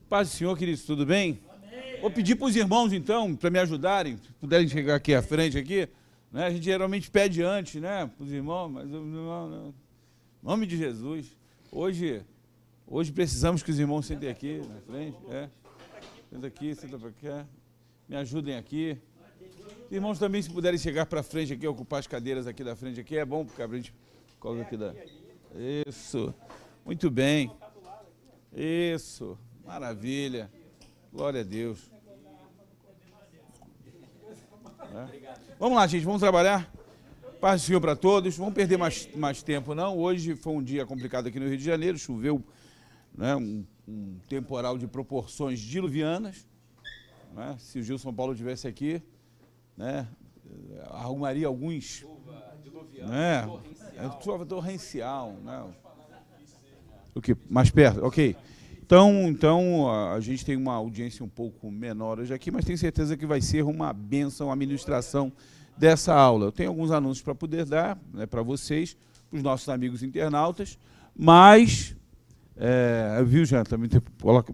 Paz do Senhor, queridos, tudo bem? Amém. Vou pedir para os irmãos, então, para me ajudarem, se puderem chegar aqui à frente, aqui, né? A gente geralmente pede antes, né, para os irmãos, mas não. Em nome de Jesus, hoje precisamos que os irmãos sentem aqui na frente, senta aqui, senta para cá, me ajudem aqui. Os irmãos também, se puderem chegar para frente aqui, ocupar as cadeiras aqui da frente, aqui é bom, porque a gente coloca aqui da... Isso, muito bem, isso. Maravilha, glória a Deus. Vamos lá, gente, vamos trabalhar. Paz do Senhor para todos. Vamos perder mais tempo, não. Hoje foi um dia complicado aqui no Rio de Janeiro, choveu, né, um temporal de proporções diluvianas. Né? Se o Gilson Paulo estivesse aqui, né, arrumaria alguns... Chuva diluviana, torrencial. Torrencial, né? O que? Mais perto? Ok. Então, a gente tem uma audiência um pouco menor hoje aqui, mas tenho certeza que vai ser uma bênção a ministração dessa aula. Eu tenho alguns anúncios para poder dar, né, para vocês, para os nossos amigos internautas, mas, viu, Jean, também coloca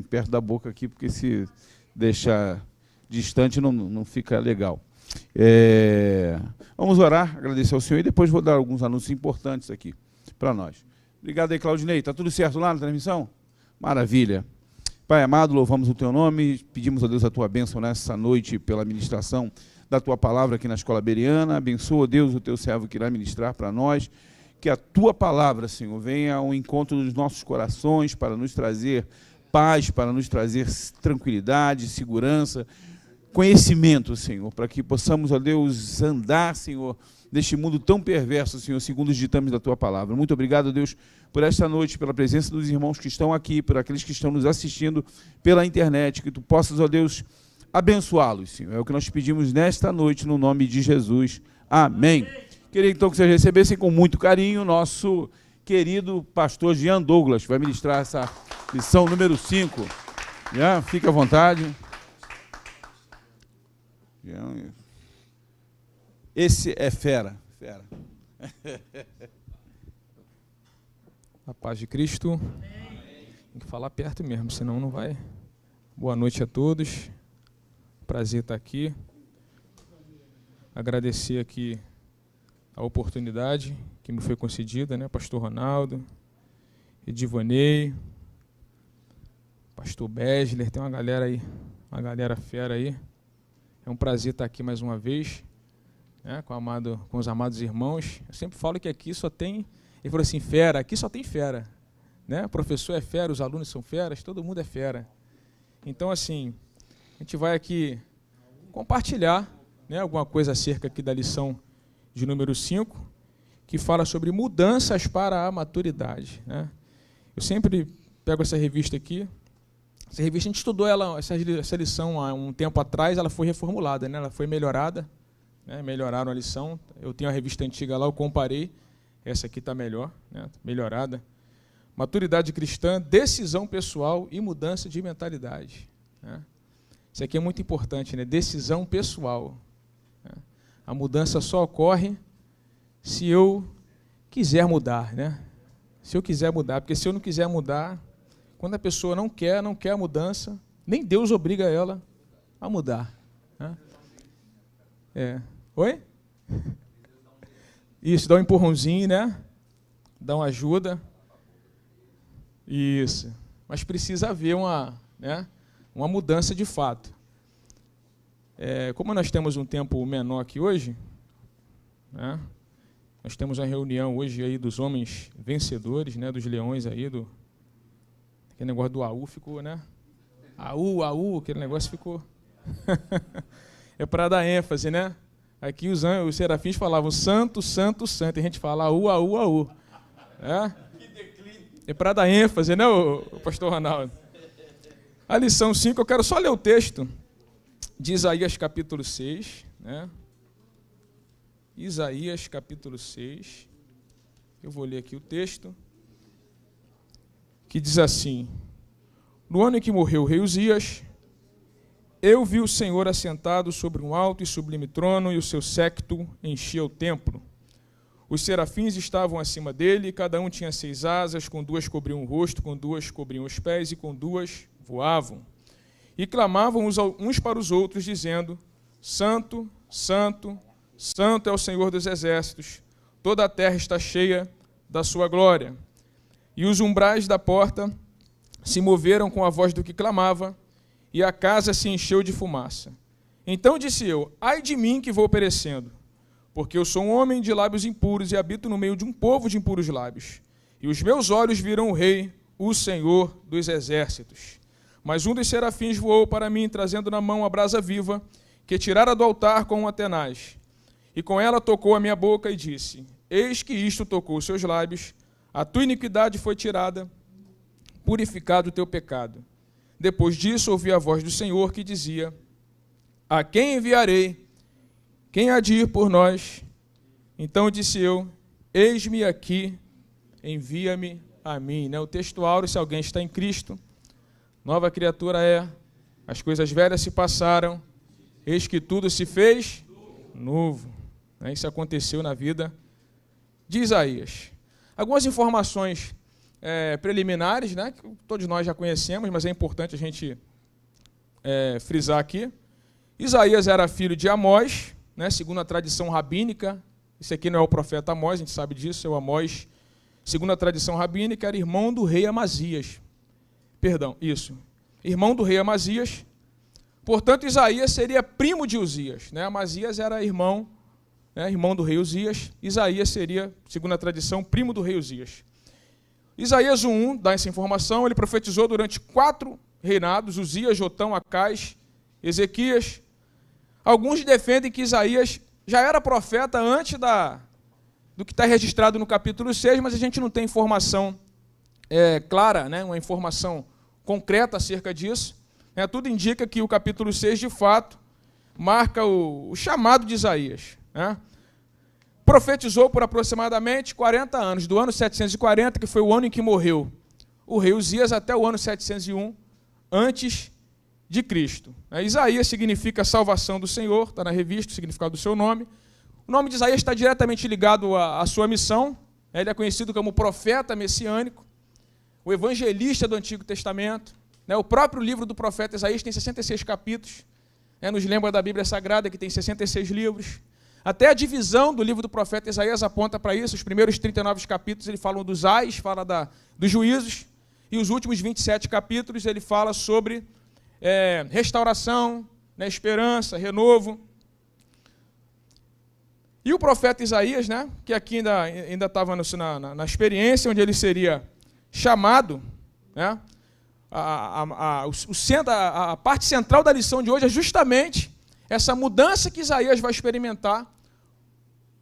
perto da boca aqui, porque se deixar distante não fica legal. Vamos orar, agradecer ao Senhor, e depois vou dar alguns anúncios importantes aqui para nós. Obrigado aí, Claudinei. Está tudo certo lá na transmissão? Maravilha. Pai amado, louvamos o Teu nome, pedimos a Deus a Tua bênção nessa noite pela ministração da Tua palavra aqui na Escola Bereana. Abençoa, Deus, o Teu servo que irá ministrar para nós, que a Tua palavra, Senhor, venha ao encontro dos nossos corações para nos trazer paz, para nos trazer tranquilidade, segurança, conhecimento, Senhor, para que possamos, ó Deus, andar, Senhor, neste mundo tão perverso, Senhor, segundo os ditames da Tua palavra. Muito obrigado, Deus, por esta noite, pela presença dos irmãos que estão aqui, por aqueles que estão nos assistindo pela internet, que Tu possas, ó Deus, abençoá-los, Senhor. É o que nós pedimos nesta noite, no nome de Jesus. Amém. Queria então que vocês recebessem com muito carinho o nosso querido pastor Jean Douglas, que vai ministrar essa lição número 5. Jean, fique à vontade. Jean, esse é fera. A paz de Cristo. Amém. Tem que falar perto mesmo, senão não vai. Boa noite a todos. Prazer estar aqui. Agradecer aqui a oportunidade que me foi concedida, né? Pastor Ronaldo, Edivanei, Pastor Besler, tem uma galera aí, uma galera fera aí. É um prazer estar aqui mais uma vez, né? Com os amados irmãos. Eu sempre falo que aqui só tem... Ele falou assim, fera, aqui só tem fera. Né? O professor é fera, os alunos são feras, todo mundo é fera. Então, assim, a gente vai aqui compartilhar, né, alguma coisa acerca aqui da lição de número 5, que fala sobre mudanças para a maturidade. Né? Eu sempre pego essa revista aqui. Essa revista, a gente estudou essa lição há um tempo atrás, ela foi reformulada, né? Ela foi melhorada, né? Melhoraram a lição. Eu tenho a revista antiga lá, eu comparei. Essa aqui está melhor, né? Melhorada. Maturidade cristã, decisão pessoal e mudança de mentalidade. Né? Isso aqui é muito importante, né? Decisão pessoal. Né? A mudança só ocorre se eu quiser mudar. Né? Se eu quiser mudar, porque se eu não quiser mudar, quando a pessoa não quer a mudança, nem Deus obriga ela a mudar. Né? Oi? Isso, dá um empurrãozinho, né? Dá uma ajuda. Isso. Mas precisa haver uma mudança de fato. Como nós temos um tempo menor aqui hoje, né? Nós temos uma reunião hoje aí dos homens vencedores, né? Dos leões aí, aquele negócio do AU ficou, né? AU, aquele negócio ficou. É para dar ênfase, né? Aqui os serafins falavam santo, santo, santo. E a gente fala AU. É para dar ênfase, né, o pastor Ronaldo? A lição 5, eu quero só ler o texto de Isaías capítulo 6. Né? Isaías capítulo 6. Eu vou ler aqui o texto. Que diz assim: no ano em que morreu o rei Uzias, eu vi o Senhor assentado sobre um alto e sublime trono, e o seu séquito enchia o templo. Os serafins estavam acima dele, cada um tinha 6 asas, com 2 cobriam o rosto, com 2 cobriam os pés, e com 2 voavam. E clamavam uns para os outros, dizendo: Santo, Santo, Santo é o Senhor dos exércitos, toda a terra está cheia da sua glória. E os umbrais da porta se moveram com a voz do que clamava, e a casa se encheu de fumaça. Então disse eu: ai de mim que vou perecendo, porque eu sou um homem de lábios impuros e habito no meio de um povo de impuros lábios. E os meus olhos viram o Rei, o Senhor dos exércitos. Mas um dos serafins voou para mim, trazendo na mão a brasa viva, que tirara do altar com um tenaz. E com ela tocou a minha boca e disse: eis que isto tocou os seus lábios, a tua iniquidade foi tirada, purificado o teu pecado. Depois disso ouvi a voz do Senhor que dizia: a quem enviarei? Quem há de ir por nós? Então disse eu: eis-me aqui, envia-me a mim. O texto áureo, se alguém está em Cristo, nova criatura é, as coisas velhas se passaram, eis que tudo se fez novo. Isso aconteceu na vida de Isaías. Algumas informações preliminares, que todos nós já conhecemos, mas é importante a gente frisar aqui. Isaías era filho de Amós, segundo a tradição rabínica. Esse aqui não é o profeta Amós, a gente sabe disso, é o Amós. Segundo a tradição rabínica, era irmão do rei Amazias. Irmão do rei Amazias. Portanto, Isaías seria primo de Uzias. Amazias era irmão do rei Uzias. Isaías seria, segundo a tradição, primo do rei Uzias. Isaías 1:1 dá essa informação. Ele profetizou durante 4 reinados: Uzias, Jotão, Acais, Ezequias. Alguns defendem que Isaías já era profeta antes do que está registrado no capítulo 6, mas a gente não tem informação clara, uma informação concreta acerca disso. Tudo indica que o capítulo 6, de fato, marca o chamado de Isaías. Profetizou por aproximadamente 40 anos, do ano 740, que foi o ano em que morreu o rei Uzias, até o ano 701, antes de Cristo. Isaías significa salvação do Senhor, está na revista o significado do seu nome. O nome de Isaías está diretamente ligado à sua missão. Ele é conhecido como profeta messiânico, o evangelista do Antigo Testamento. O próprio livro do profeta Isaías tem 66 capítulos. Nos lembra da Bíblia Sagrada, que tem 66 livros. Até a divisão do livro do profeta Isaías aponta para isso. Os primeiros 39 capítulos ele fala dos ais, fala dos juízos, e os últimos 27 capítulos ele fala sobre restauração, esperança, renovo. E o profeta Isaías, que aqui ainda estava na experiência, onde ele seria chamado, a parte central da lição de hoje é justamente essa mudança que Isaías vai experimentar,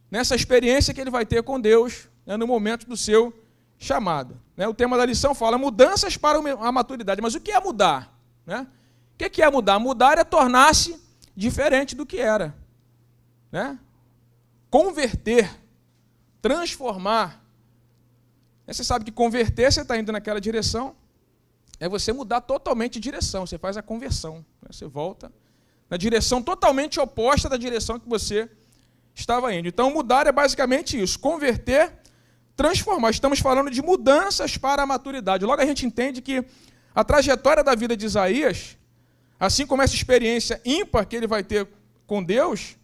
nessa experiência que ele vai ter com Deus, no momento do seu chamado. O tema da lição fala mudanças para a maturidade. Mas o que é mudar? O que é mudar? Mudar é tornar-se diferente do que era. Converter, transformar. Você sabe que converter, você está indo naquela direção, é você mudar totalmente de direção, você faz a conversão. Você volta na direção totalmente oposta da direção que você estava indo. Então, mudar é basicamente isso, converter, transformar. Estamos falando de mudanças para a maturidade. Logo a gente entende que a trajetória da vida de Isaías, assim como essa experiência ímpar que ele vai ter com Deus,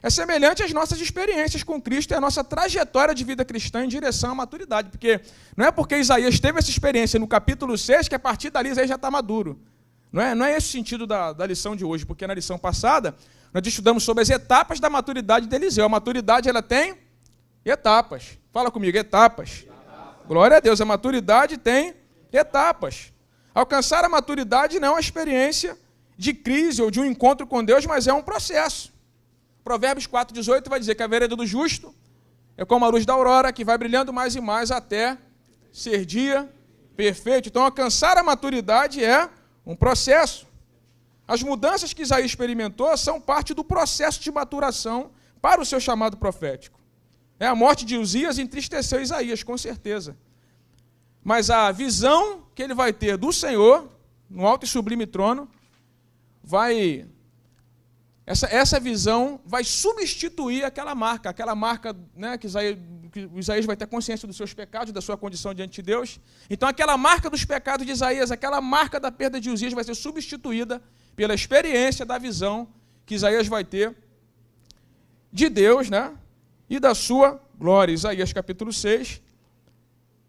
é semelhante às nossas experiências com Cristo e à nossa trajetória de vida cristã em direção à maturidade. Porque não é porque Isaías teve essa experiência no capítulo 6 que a partir dali Isaías já está maduro. Não é esse o sentido da lição de hoje, porque na lição passada nós estudamos sobre as etapas da maturidade de Eliseu. A maturidade ela tem etapas. Fala comigo, etapas. Glória a Deus, a maturidade tem etapas. Alcançar a maturidade não é uma experiência de crise ou de um encontro com Deus, mas é um processo. Provérbios 4,18 vai dizer que a vereda do justo é como a luz da aurora, que vai brilhando mais e mais até ser dia perfeito. Então, alcançar a maturidade é um processo. As mudanças que Isaías experimentou são parte do processo de maturação para o seu chamado profético. A morte de Uzias entristeceu Isaías, com certeza. Mas a visão que ele vai ter do Senhor, no alto e sublime trono, vai essa visão vai substituir aquela marca, né, que Isaías vai ter consciência dos seus pecados, da sua condição diante de Deus. Então aquela marca dos pecados de Isaías, aquela marca da perda de Uzias vai ser substituída pela experiência da visão que Isaías vai ter de Deus, né, e da sua glória. Isaías capítulo 6,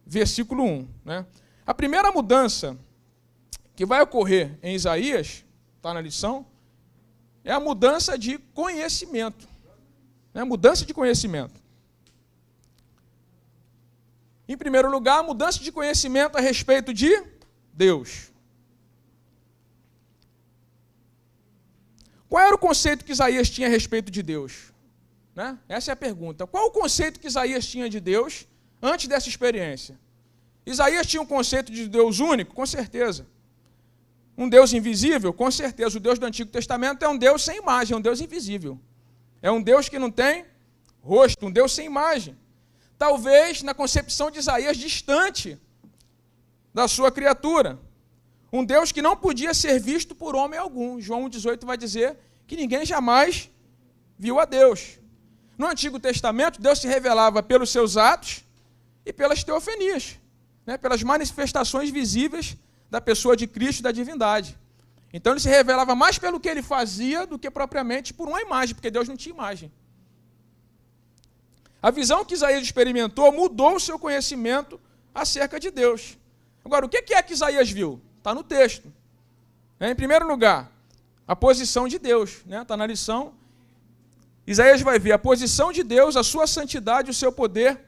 versículo 1. Né? A primeira mudança que vai ocorrer em Isaías, está na lição, é a mudança de conhecimento. Né? Mudança de conhecimento. Em primeiro lugar, a mudança de conhecimento a respeito de Deus. Qual era o conceito que Isaías tinha a respeito de Deus? Né? Essa é a pergunta. Qual o conceito que Isaías tinha de Deus antes dessa experiência? Isaías tinha um conceito de Deus único? Com certeza. Um Deus invisível? Com certeza. O Deus do Antigo Testamento é um Deus sem imagem, é um Deus invisível. É um Deus que não tem rosto, um Deus sem imagem. Talvez, na concepção de Isaías, distante da sua criatura. Um Deus que não podia ser visto por homem algum. João 1,18 vai dizer que ninguém jamais viu a Deus. No Antigo Testamento, Deus se revelava pelos seus atos e pelas teofanias, né, pelas manifestações visíveis da pessoa de Cristo e da divindade. Então ele se revelava mais pelo que ele fazia do que propriamente por uma imagem, porque Deus não tinha imagem. A visão que Isaías experimentou mudou o seu conhecimento acerca de Deus. Agora, o que é que Isaías viu? Está no texto. Em primeiro lugar, a posição de Deus. Está na lição. Isaías vai ver a posição de Deus, a sua santidade, o seu poder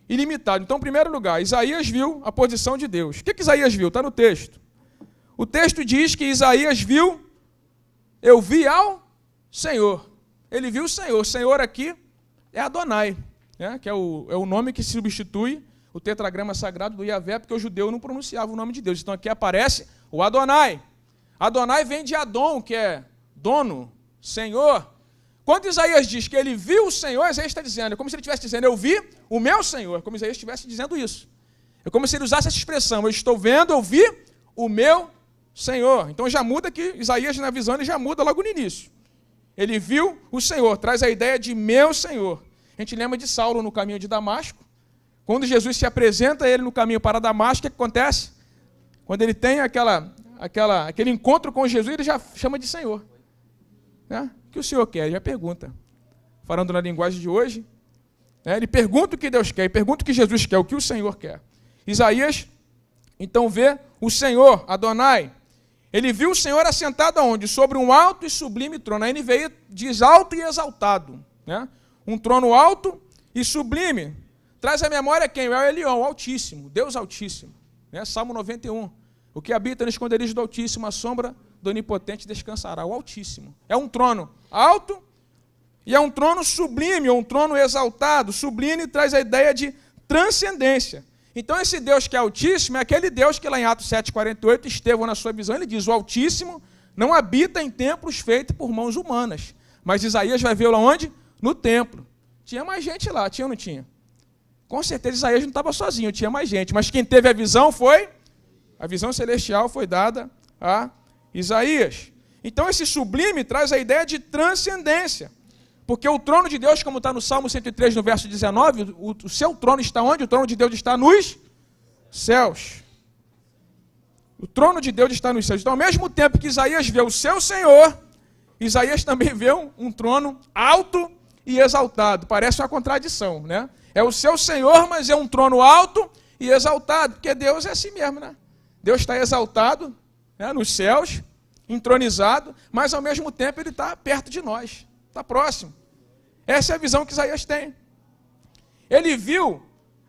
ilimitado. Então, em primeiro lugar, Isaías viu a posição de Deus. O que Isaías viu? Está no texto. O texto diz que Isaías viu, eu vi ao Senhor. Ele viu o Senhor. O Senhor aqui é Adonai, né? Que é o nome que substitui o tetragrama sagrado do Yahvé, porque o judeu não pronunciava o nome de Deus. Então aqui aparece o Adonai. Adonai vem de Adon, que é dono, Senhor. Quando Isaías diz que ele viu o Senhor, Isaías está dizendo, é como se ele estivesse dizendo, eu vi o meu Senhor, como Isaías estivesse dizendo isso. É como se ele usasse essa expressão, eu estou vendo, eu vi o meu Senhor. Então já muda que Isaías na visão, ele já muda logo no início. Ele viu o Senhor, traz a ideia de meu Senhor. A gente lembra de Saulo no caminho de Damasco. Quando Jesus se apresenta a ele no caminho para Damasco, o que acontece? Quando ele tem aquele encontro com Jesus, ele já chama de Senhor. Né? O que o Senhor quer? Ele já pergunta. Falando na linguagem de hoje, né? Ele pergunta o que Deus quer, ele pergunta o que Jesus quer, o que o Senhor quer. Isaías, então, vê o Senhor, Adonai. Ele viu o Senhor assentado aonde? Sobre um alto e sublime trono. A NVI diz alto e exaltado. Né? Um trono alto e sublime. Traz à memória quem? É o Elion, o Altíssimo, Deus Altíssimo. Né? Salmo 91. O que habita no esconderijo do Altíssimo, a sombra do Onipotente descansará. O Altíssimo. É um trono alto e é um trono sublime, ou um trono exaltado. Sublime traz a ideia de transcendência. Então esse Deus que é Altíssimo é aquele Deus que lá em Atos 7,48, Estevão na sua visão, ele diz, o Altíssimo não habita em templos feitos por mãos humanas. Mas Isaías vai vê-lo onde? No templo. Tinha mais gente lá, tinha ou não tinha? Com certeza Isaías não estava sozinho, tinha mais gente. Mas quem teve a visão foi, a visão celestial foi dada a Isaías. Então esse sublime traz a ideia de transcendência. Porque o trono de Deus, como está no Salmo 103, no verso 19, o seu trono está onde? O trono de Deus está nos céus. O trono de Deus está nos céus. Então, ao mesmo tempo que Isaías vê o seu Senhor, Isaías também vê um trono alto e exaltado. Parece uma contradição, né? É o seu Senhor, mas é um trono alto e exaltado, porque Deus é assim mesmo, né? Deus está exaltado, né, nos céus, entronizado, mas ao mesmo tempo ele está perto de nós. Está próximo. Essa é a visão que Isaías tem. Ele viu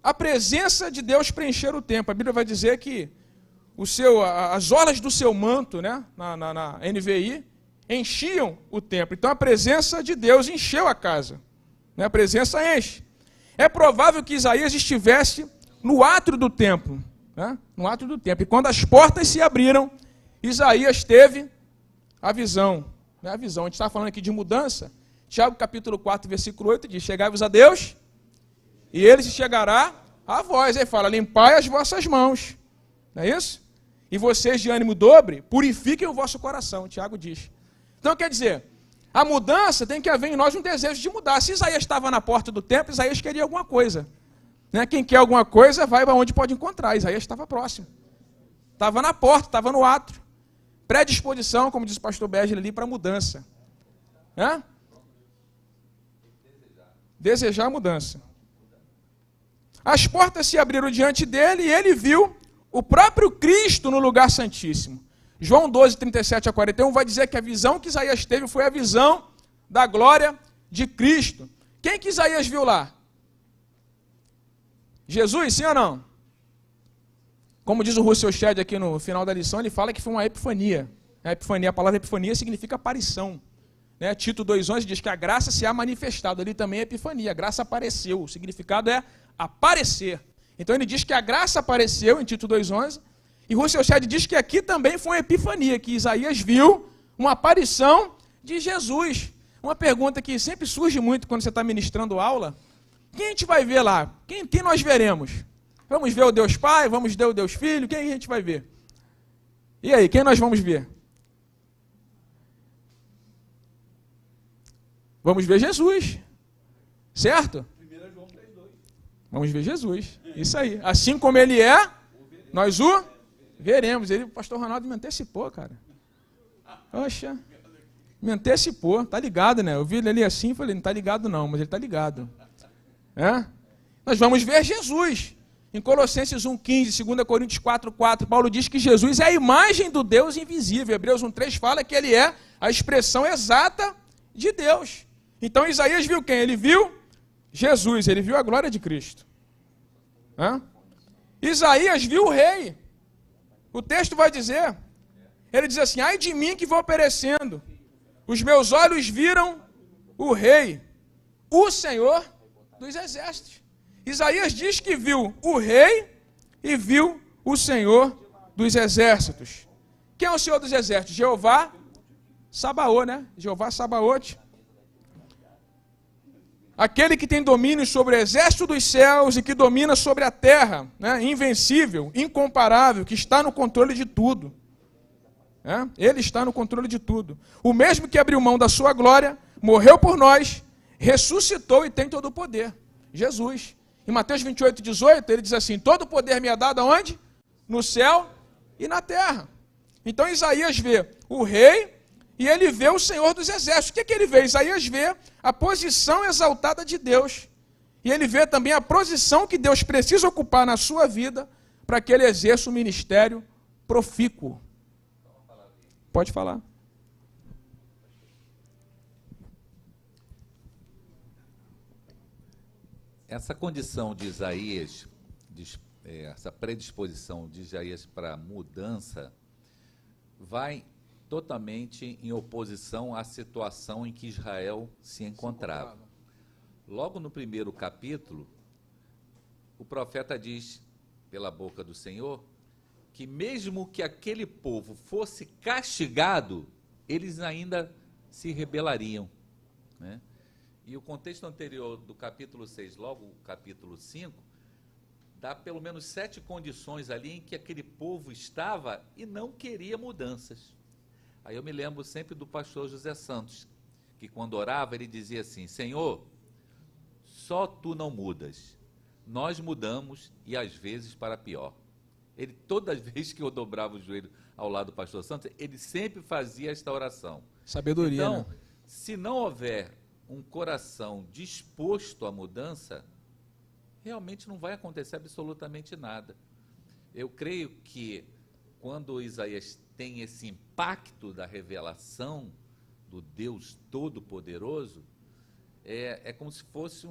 a presença de Deus preencher o templo. A Bíblia vai dizer que as orlas do seu manto, né, na NVI, enchiam o templo. Então a presença de Deus encheu a casa. Né, a presença enche. É provável que Isaías estivesse no átrio do templo. Né, no átrio do templo. E quando as portas se abriram, Isaías teve a visão. A visão. A gente está falando aqui de mudança. Tiago capítulo 4, versículo 8 diz, chegai-vos a Deus, e ele se chegará a vós. Aí fala, limpai as vossas mãos. Não é isso? E vocês de ânimo dobre, purifiquem o vosso coração, Tiago diz. Então quer dizer, A mudança tem que haver em nós um desejo de mudar. Se Isaías estava na porta do templo, Isaías queria alguma coisa. Né? Quem quer alguma coisa, vai para onde pode encontrar. Isaías estava próximo. Estava na porta, estava no átrio. Predisposição, como diz o pastor Besley ali, para mudança. Né? Desejar a mudança. As portas se abriram diante dele e ele viu o próprio Cristo no lugar santíssimo. João 12, 37 a 41 vai dizer que a visão que Isaías teve foi a visão da glória de Cristo. Quem que Isaías viu lá? Jesus, sim ou não? Como diz o Russell Shedd aqui no final da lição, ele fala que foi uma epifania. A palavra epifania significa aparição. Né? Tito 2,11 diz que a graça se há manifestado. Ali também é epifania, a graça apareceu. O significado é aparecer. Então ele diz que a graça apareceu em Tito 2,11. E Russell Shedd diz que aqui também foi uma epifania, que Isaías viu uma aparição de Jesus. Uma pergunta que sempre surge muito quando você está ministrando aula. Quem a gente vai ver lá? Quem nós veremos? Vamos ver o Deus Pai? Vamos ver o Deus Filho? Quem a gente vai ver? E aí, quem nós vamos ver? Vamos ver Jesus. Certo? Vamos ver Jesus. Isso aí. Assim como ele é, nós o veremos. O pastor Ronaldo me antecipou, cara. Poxa. Me antecipou. Tá ligado, né? Eu vi ele ali assim e falei, não tá ligado não, mas ele tá ligado. Nós vamos ver Jesus. Em Colossenses 1,15, 2 Coríntios 4,4, Paulo diz que Jesus é a imagem do Deus invisível. Hebreus 1,3 fala que ele é a expressão exata de Deus. Então Isaías viu quem? Ele viu Jesus, ele viu a glória de Cristo. Isaías viu o rei. O texto vai dizer, ele diz assim, ai de mim que vou perecendo, os meus olhos viram o rei, o Senhor dos exércitos. Isaías diz que viu o rei e viu o Senhor dos exércitos. Quem é o Senhor dos exércitos? Jeová Sabaoth, né? Jeová Sabaoth. Aquele que tem domínio sobre o exército dos céus e que domina sobre a terra, né? Invencível, incomparável, que está no controle de tudo. Ele está no controle de tudo. O mesmo que abriu mão da sua glória, morreu por nós, ressuscitou e tem todo o poder. Jesus. Em Mateus 28, 18, ele diz assim, todo o poder me é dado aonde? No céu e na terra. Então Isaías vê o rei e ele vê o Senhor dos exércitos. O que ele vê? Isaías vê a posição exaltada de Deus. E ele vê também a posição que Deus precisa ocupar na sua vida para que ele exerça o ministério profícuo. Pode falar. Essa condição de Isaías, essa predisposição de Isaías para a mudança, vai totalmente em oposição à situação em que Israel se encontrava. Logo no primeiro capítulo, o profeta diz, pela boca do Senhor, que mesmo que aquele povo fosse castigado, eles ainda se rebelariam, né? E o contexto anterior do capítulo 6, logo o capítulo 5, dá pelo menos 7 condições ali em que aquele povo estava e não queria mudanças. Aí eu me lembro sempre do pastor José Santos, que quando orava ele dizia assim, Senhor, só tu não mudas, nós mudamos e às vezes para pior. Ele, toda vez que eu dobrava o joelho ao lado do pastor Santos, ele sempre fazia esta oração. Sabedoria, então, né? Se não houver um coração disposto à mudança, realmente não vai acontecer absolutamente nada. Eu creio que quando Isaías tem esse impacto da revelação do Deus Todo-Poderoso, é como se fosse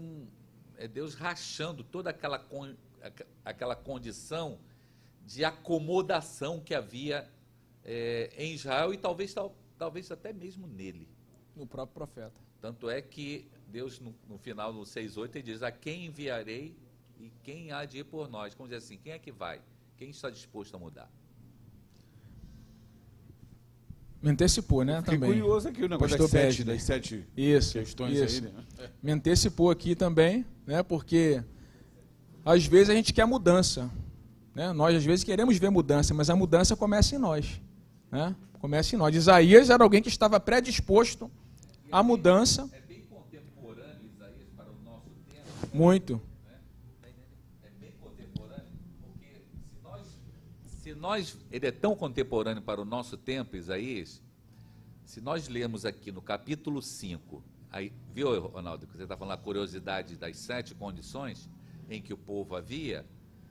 Deus rachando toda aquela condição de acomodação que havia em Israel e talvez até mesmo nele. No próprio profeta. Tanto é que Deus, no final, no 6,8, ele diz, a quem enviarei e quem há de ir por nós? Como dizer assim, quem é que vai? Quem está disposto a mudar? Me antecipou, né? Fiquei também. curioso aqui o negócio das sete questões aí, né? Me antecipou aqui também, né? Porque às vezes a gente quer mudança, né? Nós às vezes queremos ver mudança, mas a mudança começa em nós, né? Começa em nós. Isaías era alguém que estava predisposto a mudança. É bem contemporâneo, Isaías, para o nosso tempo. Muito. É bem contemporâneo, porque ele é tão contemporâneo para o nosso tempo, Isaías, se nós lermos aqui no capítulo 5, aí, viu, Ronaldo, que você está falando a curiosidade das 7 condições em que o povo havia,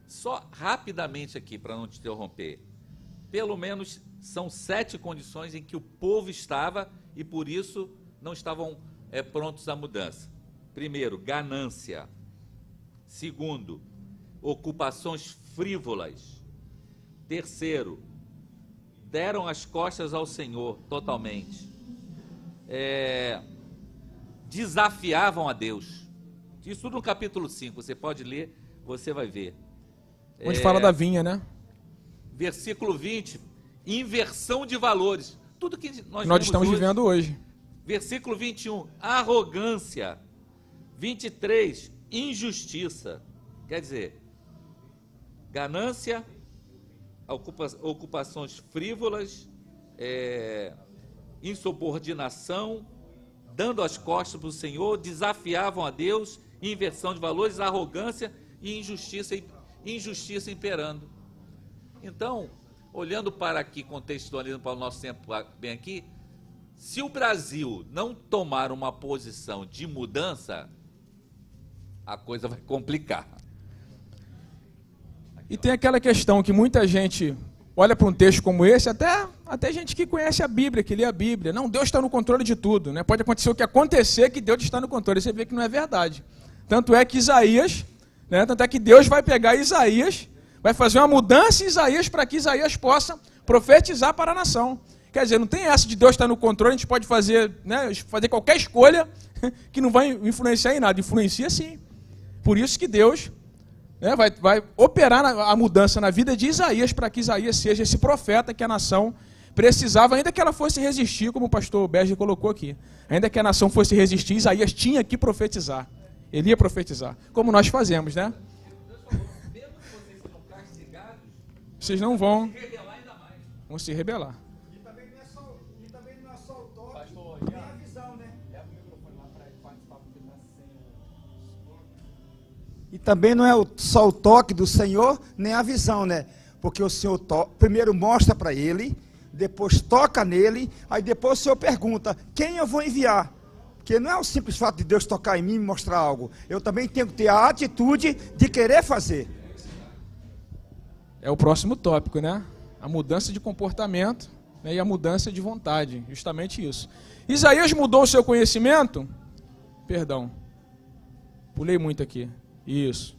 só rapidamente aqui, para não te interromper, pelo menos são 7 condições em que o povo estava e por isso não estavam prontos à mudança. Primeiro, ganância. Segundo, ocupações frívolas. Terceiro, deram as costas ao Senhor totalmente. Desafiavam a Deus. Isso tudo no capítulo 5, você pode ler, você vai ver. Onde fala da vinha, né? Versículo 20, inversão de valores. Tudo que nós estamos vivendo hoje. Versículo 21, arrogância. 23, injustiça. Quer dizer, ganância, ocupações frívolas, insubordinação, dando as costas para o Senhor, desafiavam a Deus, inversão de valores, arrogância e injustiça imperando. Então, olhando para aqui, contextualizando para o nosso tempo bem aqui, se o Brasil não tomar uma posição de mudança, a coisa vai complicar. E tem aquela questão que muita gente olha para um texto como esse, até gente que conhece a Bíblia, que lê a Bíblia. Não, Deus está no controle de tudo, né? Pode acontecer o que acontecer, que Deus está no controle. Você vê que não é verdade. Tanto é que Isaías, né? Tanto é que Deus vai pegar Isaías, vai fazer uma mudança em Isaías para que Isaías possa profetizar para a nação. Quer dizer, não tem essa de Deus estar no controle, a gente pode fazer, né, fazer qualquer escolha que não vai influenciar em nada. Influencia sim. Por isso que Deus, né, vai operar a mudança na vida de Isaías para que Isaías seja esse profeta que a nação precisava, ainda que ela fosse resistir, como o pastor Berger colocou aqui. Ainda que a nação fosse resistir, Isaías tinha que profetizar. Ele ia profetizar, como nós fazemos, né? Vocês não vão se rebelar. E também não é só o toque, nem a visão, né? E também não é só o toque do Senhor, nem a visão, né? Porque o Senhor primeiro mostra para ele, depois toca nele, aí depois o Senhor pergunta, quem eu vou enviar? Porque não é o simples fato de Deus tocar em mim e me mostrar algo. Eu também tenho que ter a atitude de querer fazer. É o próximo tópico, né? A mudança de comportamento, né, e a mudança de vontade, justamente isso. Isaías mudou o seu conhecimento? Perdão, pulei muito aqui. Isso.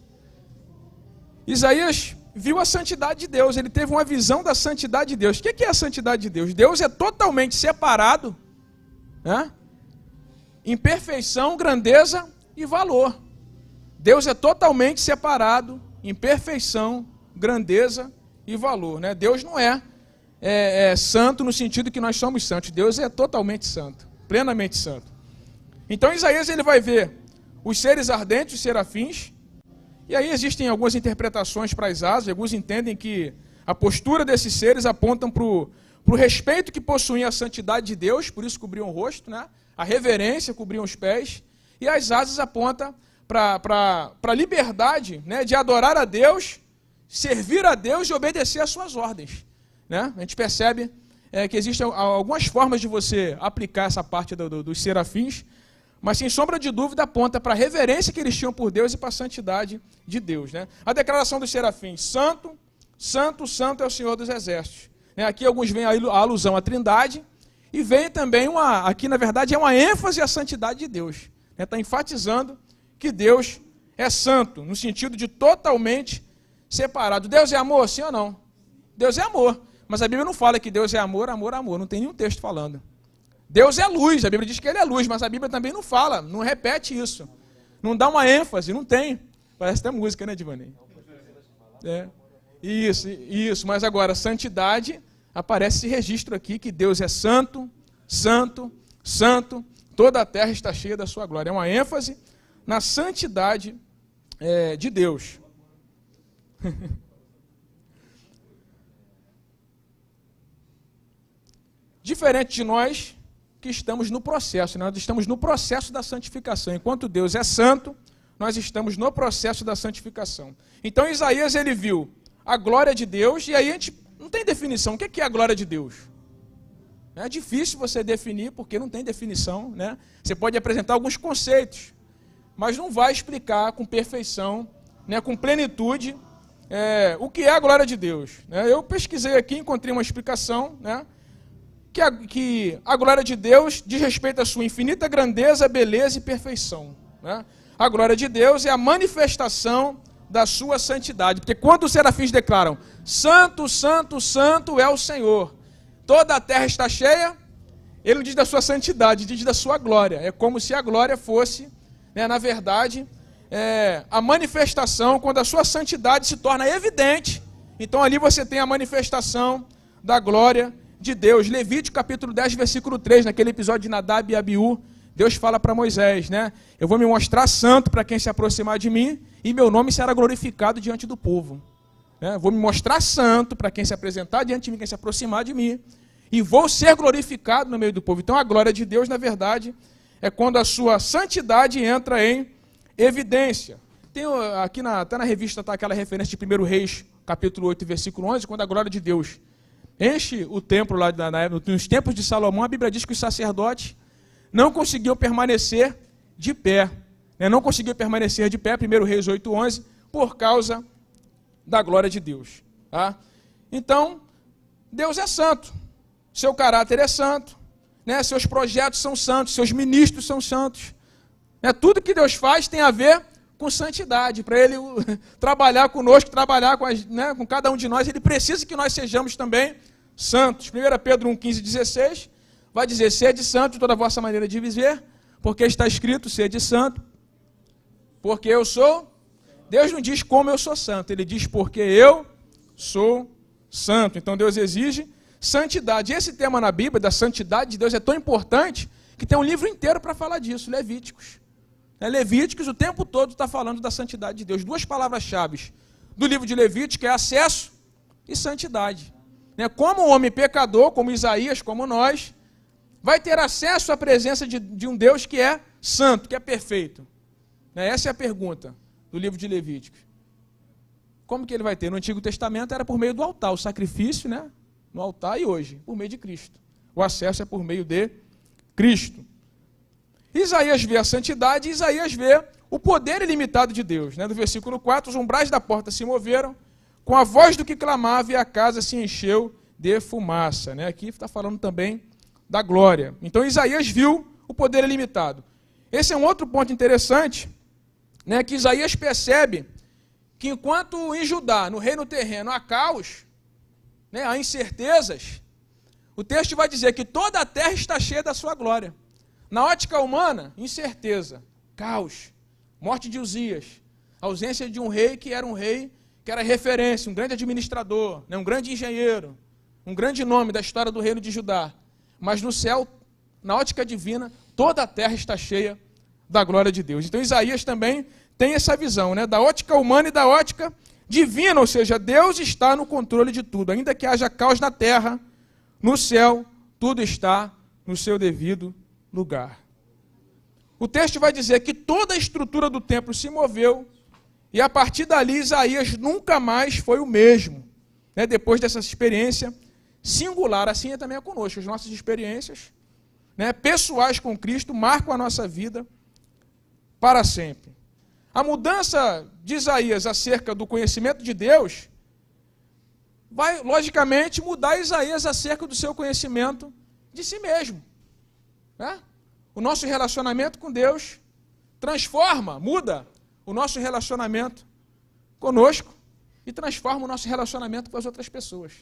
Isaías viu a santidade de Deus, ele teve uma visão da santidade de Deus. O que é a santidade de Deus? Deus é totalmente separado, né, em perfeição, grandeza e valor. Deus é totalmente separado em perfeição, grandeza e valor, né? Deus não é santo no sentido que nós somos santos. Deus é totalmente santo, plenamente santo. Então Isaías ele vai ver os seres ardentes, os serafins, e aí existem algumas interpretações para as asas. Alguns entendem que a postura desses seres apontam para o respeito que possuem a santidade de Deus, por isso cobriam o rosto, né? A reverência, cobriam os pés, e as asas apontam para a liberdade, né, de adorar a Deus, servir a Deus e obedecer às suas ordens, né? A gente percebe que existem algumas formas de você aplicar essa parte dos serafins, mas sem sombra de dúvida aponta para a reverência que eles tinham por Deus e para a santidade de Deus, né? A declaração dos serafins, santo, santo, santo é o Senhor dos exércitos, né? Aqui alguns veem a alusão à Trindade, e vem também aqui na verdade é uma ênfase à santidade de Deus, né? Está enfatizando que Deus é santo, no sentido de totalmente separado. Deus é amor, sim ou não? Deus é amor, mas a Bíblia não fala que Deus é amor, amor, amor, não tem nenhum texto falando. Deus é luz, a Bíblia diz que ele é luz, mas a Bíblia também não fala, não repete isso, não dá uma ênfase, não tem. Parece até música, né, Divanei? Isso, mas agora, santidade, aparece esse registro aqui, que Deus é santo, santo, santo, toda a terra está cheia da sua glória. É uma ênfase na santidade de Deus. Diferente de nós, que estamos no processo, nós estamos no processo da santificação. Enquanto Deus é santo, nós estamos no processo da santificação. Então Isaías, ele viu a glória de Deus, e aí a gente não tem definição. O que é a glória de Deus? É difícil você definir, porque não tem definição, né? Você pode apresentar alguns conceitos, mas não vai explicar com perfeição, né, com plenitude, o que é a glória de Deus. Né? Eu pesquisei aqui, encontrei uma explicação, né, que a glória de Deus diz respeito à sua infinita grandeza, beleza e perfeição. Né? A glória de Deus é a manifestação da sua santidade, porque quando os serafins declaram, santo, santo, santo é o Senhor, toda a terra está cheia, ele não diz da sua santidade, diz da sua glória. É como se a glória fosse, né, na verdade, a manifestação, quando a sua santidade se torna evidente, então ali você tem a manifestação da glória de Deus. Levítico capítulo 10, versículo 3, naquele episódio de Nadab e Abiú, Deus fala para Moisés, né? Eu vou me mostrar santo para quem se aproximar de mim, e meu nome será glorificado diante do povo. Né? Vou me mostrar santo para quem se apresentar diante de mim, quem se aproximar de mim, e vou ser glorificado no meio do povo. Então a glória de Deus, na verdade, é quando a sua santidade entra em evidência. Tem aqui até na revista está aquela referência de 1 Reis, capítulo 8, versículo 11, quando a glória de Deus enche o templo lá nos tempos de Salomão, a Bíblia diz que os sacerdotes não conseguiam permanecer de pé. Né? Não conseguiam permanecer de pé, 1 Reis 8, 11, por causa da glória de Deus. Tá? Então, Deus é santo, seu caráter é santo, né? Seus projetos são santos, seus ministros são santos. Né? Tudo que Deus faz tem a ver com santidade. Para Ele trabalhar conosco, trabalhar com cada um de nós, Ele precisa que nós sejamos também santos. 1 Pedro 1, 15, 16, vai dizer, sede santo em toda a vossa maneira de viver, porque está escrito, sede santo, porque eu sou. Deus não diz como eu sou santo, Ele diz porque eu sou santo. Então Deus exige santidade. Esse tema na Bíblia, da santidade de Deus, é tão importante que tem um livro inteiro para falar disso, Levíticos. Levíticos, o tempo todo está falando da santidade de Deus. Duas palavras-chave do livro de Levítico é acesso e santidade. Como um homem pecador, como Isaías, como nós, vai ter acesso à presença de um Deus que é santo, que é perfeito. Essa é a pergunta do livro de Levíticos. Como que ele vai ter? No Antigo Testamento era por meio do altar, o sacrifício, né? No altar, e hoje, por meio de Cristo. O acesso é por meio de Cristo. Isaías vê a santidade, Isaías vê o poder ilimitado de Deus. No versículo 4, os umbrais da porta se moveram, com a voz do que clamava, e a casa se encheu de fumaça. Aqui está falando também da glória. Então Isaías viu o poder ilimitado. Esse é um outro ponto interessante, que Isaías percebe que enquanto em Judá, no reino terreno, há caos, há incertezas, o texto vai dizer que toda a terra está cheia da sua glória. Na ótica humana, incerteza, caos, morte de Uzias, ausência de um rei que era referência, um grande administrador, um grande engenheiro, um grande nome da história do reino de Judá. Mas no céu, na ótica divina, toda a terra está cheia da glória de Deus. Então Isaías também tem essa visão, da ótica humana e da ótica divina, ou seja, Deus está no controle de tudo. Ainda que haja caos na terra, no céu, tudo está no seu devido lugar. O texto vai dizer que toda a estrutura do templo se moveu, e a partir dali Isaías nunca mais foi o mesmo. Depois dessa experiência singular, assim também é conosco. As nossas experiências pessoais com Cristo marcam a nossa vida para sempre. A mudança de Isaías acerca do conhecimento de Deus vai, logicamente, mudar Isaías acerca do seu conhecimento de si mesmo. O nosso relacionamento com Deus muda o nosso relacionamento conosco e transforma o nosso relacionamento com as outras pessoas.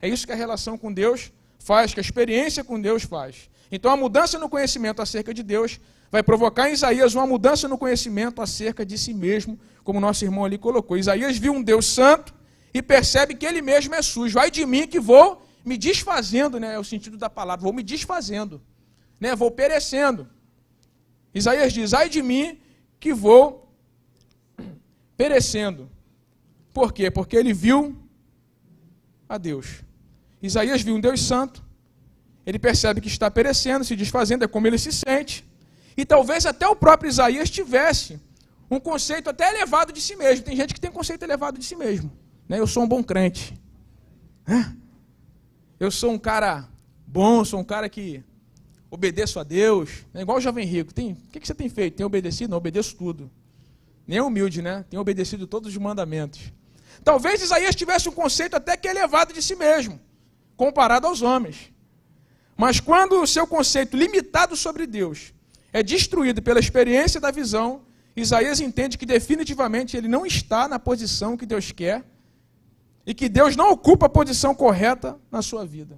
É isso que a relação com Deus faz, que a experiência com Deus faz. Então a mudança no conhecimento acerca de Deus vai provocar em Isaías uma mudança no conhecimento acerca de si mesmo, como nosso irmão ali colocou. Isaías viu um Deus santo e percebe que ele mesmo é sujo. Ai de mim que vou me desfazendo, é o sentido da palavra, vou me desfazendo, vou perecendo. Isaías diz, ai de mim que vou perecendo. Por quê? Porque ele viu a Deus. Isaías viu um Deus santo ele percebe que está perecendo, se desfazendo, é como ele se sente. E talvez até o próprio Isaías tivesse um conceito até elevado de si mesmo. Tem gente que tem conceito elevado de si mesmo. Né? Eu sou um bom crente. Eu sou um cara bom, sou um cara que obedeço a Deus. Né? Igual o jovem rico. O que você tem feito? Tem obedecido? Não, obedeço tudo. Nem é humilde, né? Tem obedecido todos os mandamentos. Talvez Isaías tivesse um conceito até que elevado de si mesmo, comparado aos homens. Mas quando o seu conceito limitado sobre Deus é destruído pela experiência da visão, Isaías entende que definitivamente ele não está na posição que Deus quer e que Deus não ocupa a posição correta na sua vida.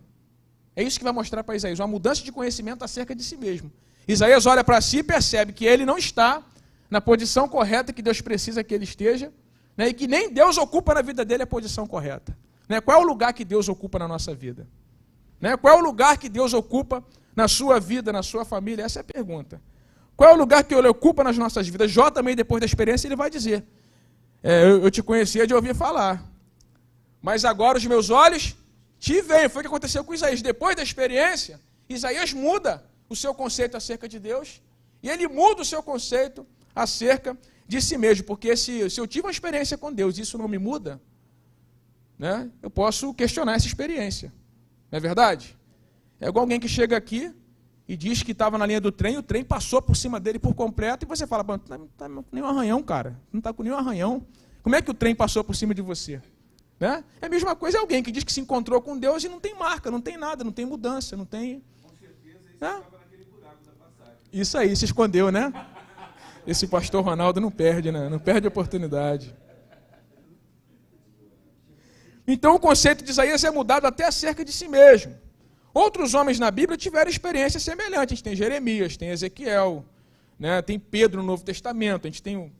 É isso que vai mostrar para Isaías, uma mudança de conhecimento acerca de si mesmo. Isaías olha para si e percebe que ele não está na posição correta que Deus precisa que ele esteja, né, e que nem Deus ocupa na vida dele a posição correta. Né? Qual é o lugar que Deus ocupa na nossa vida? Né? Qual é o lugar que Deus ocupa na sua vida, na sua família? Essa é a pergunta. Qual é o lugar que Ele ocupa nas nossas vidas? Jó também, depois da experiência, ele vai dizer, eu te conhecia de ouvir falar, mas agora os meus olhos te veem. Foi o que aconteceu com Isaías. Depois da experiência, Isaías muda o seu conceito acerca de Deus, e ele muda o seu conceito acerca de si mesmo, porque se eu tive uma experiência com Deus e isso não me muda, né, eu posso questionar essa experiência. Não é verdade? É igual alguém que chega aqui e diz que estava na linha do trem, o trem passou por cima dele por completo, e você fala, não está com nenhum arranhão, cara. Não está com nenhum arranhão. Como é que o trem passou por cima de você? Né? É a mesma coisa alguém que diz que se encontrou com Deus e não tem marca, não tem nada, não tem mudança, não tem... Com certeza ele estava naquele buraco da passagem. Isso aí, se escondeu, né? Esse pastor Ronaldo não perde, né? Não perde a oportunidade. Então o conceito de Isaías é mudado até acerca de si mesmo. Outros homens na Bíblia tiveram experiências semelhantes. A gente tem Jeremias, tem Ezequiel, né? Tem Pedro no Novo Testamento, a gente tem o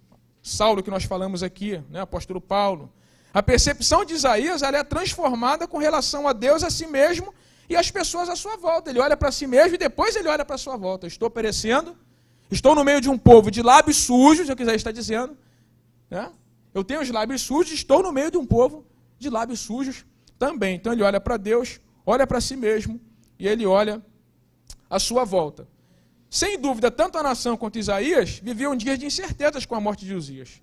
Saulo que nós falamos aqui, né? Apóstolo Paulo. A percepção de Isaías ela é transformada com relação a Deus, a si mesmo e às pessoas à sua volta. Ele olha para si mesmo e depois ele olha para a sua volta. Estou perecendo, estou no meio de um povo de lábios sujos, é o que Isaías está dizendo. Né? Eu tenho os lábios sujos, estou no meio de um povo de lábios sujos também. Então ele olha para Deus, olha para si mesmo e ele olha à sua volta. Sem dúvida, tanto a nação quanto Isaías viviam dias de incertezas com a morte de Uzias.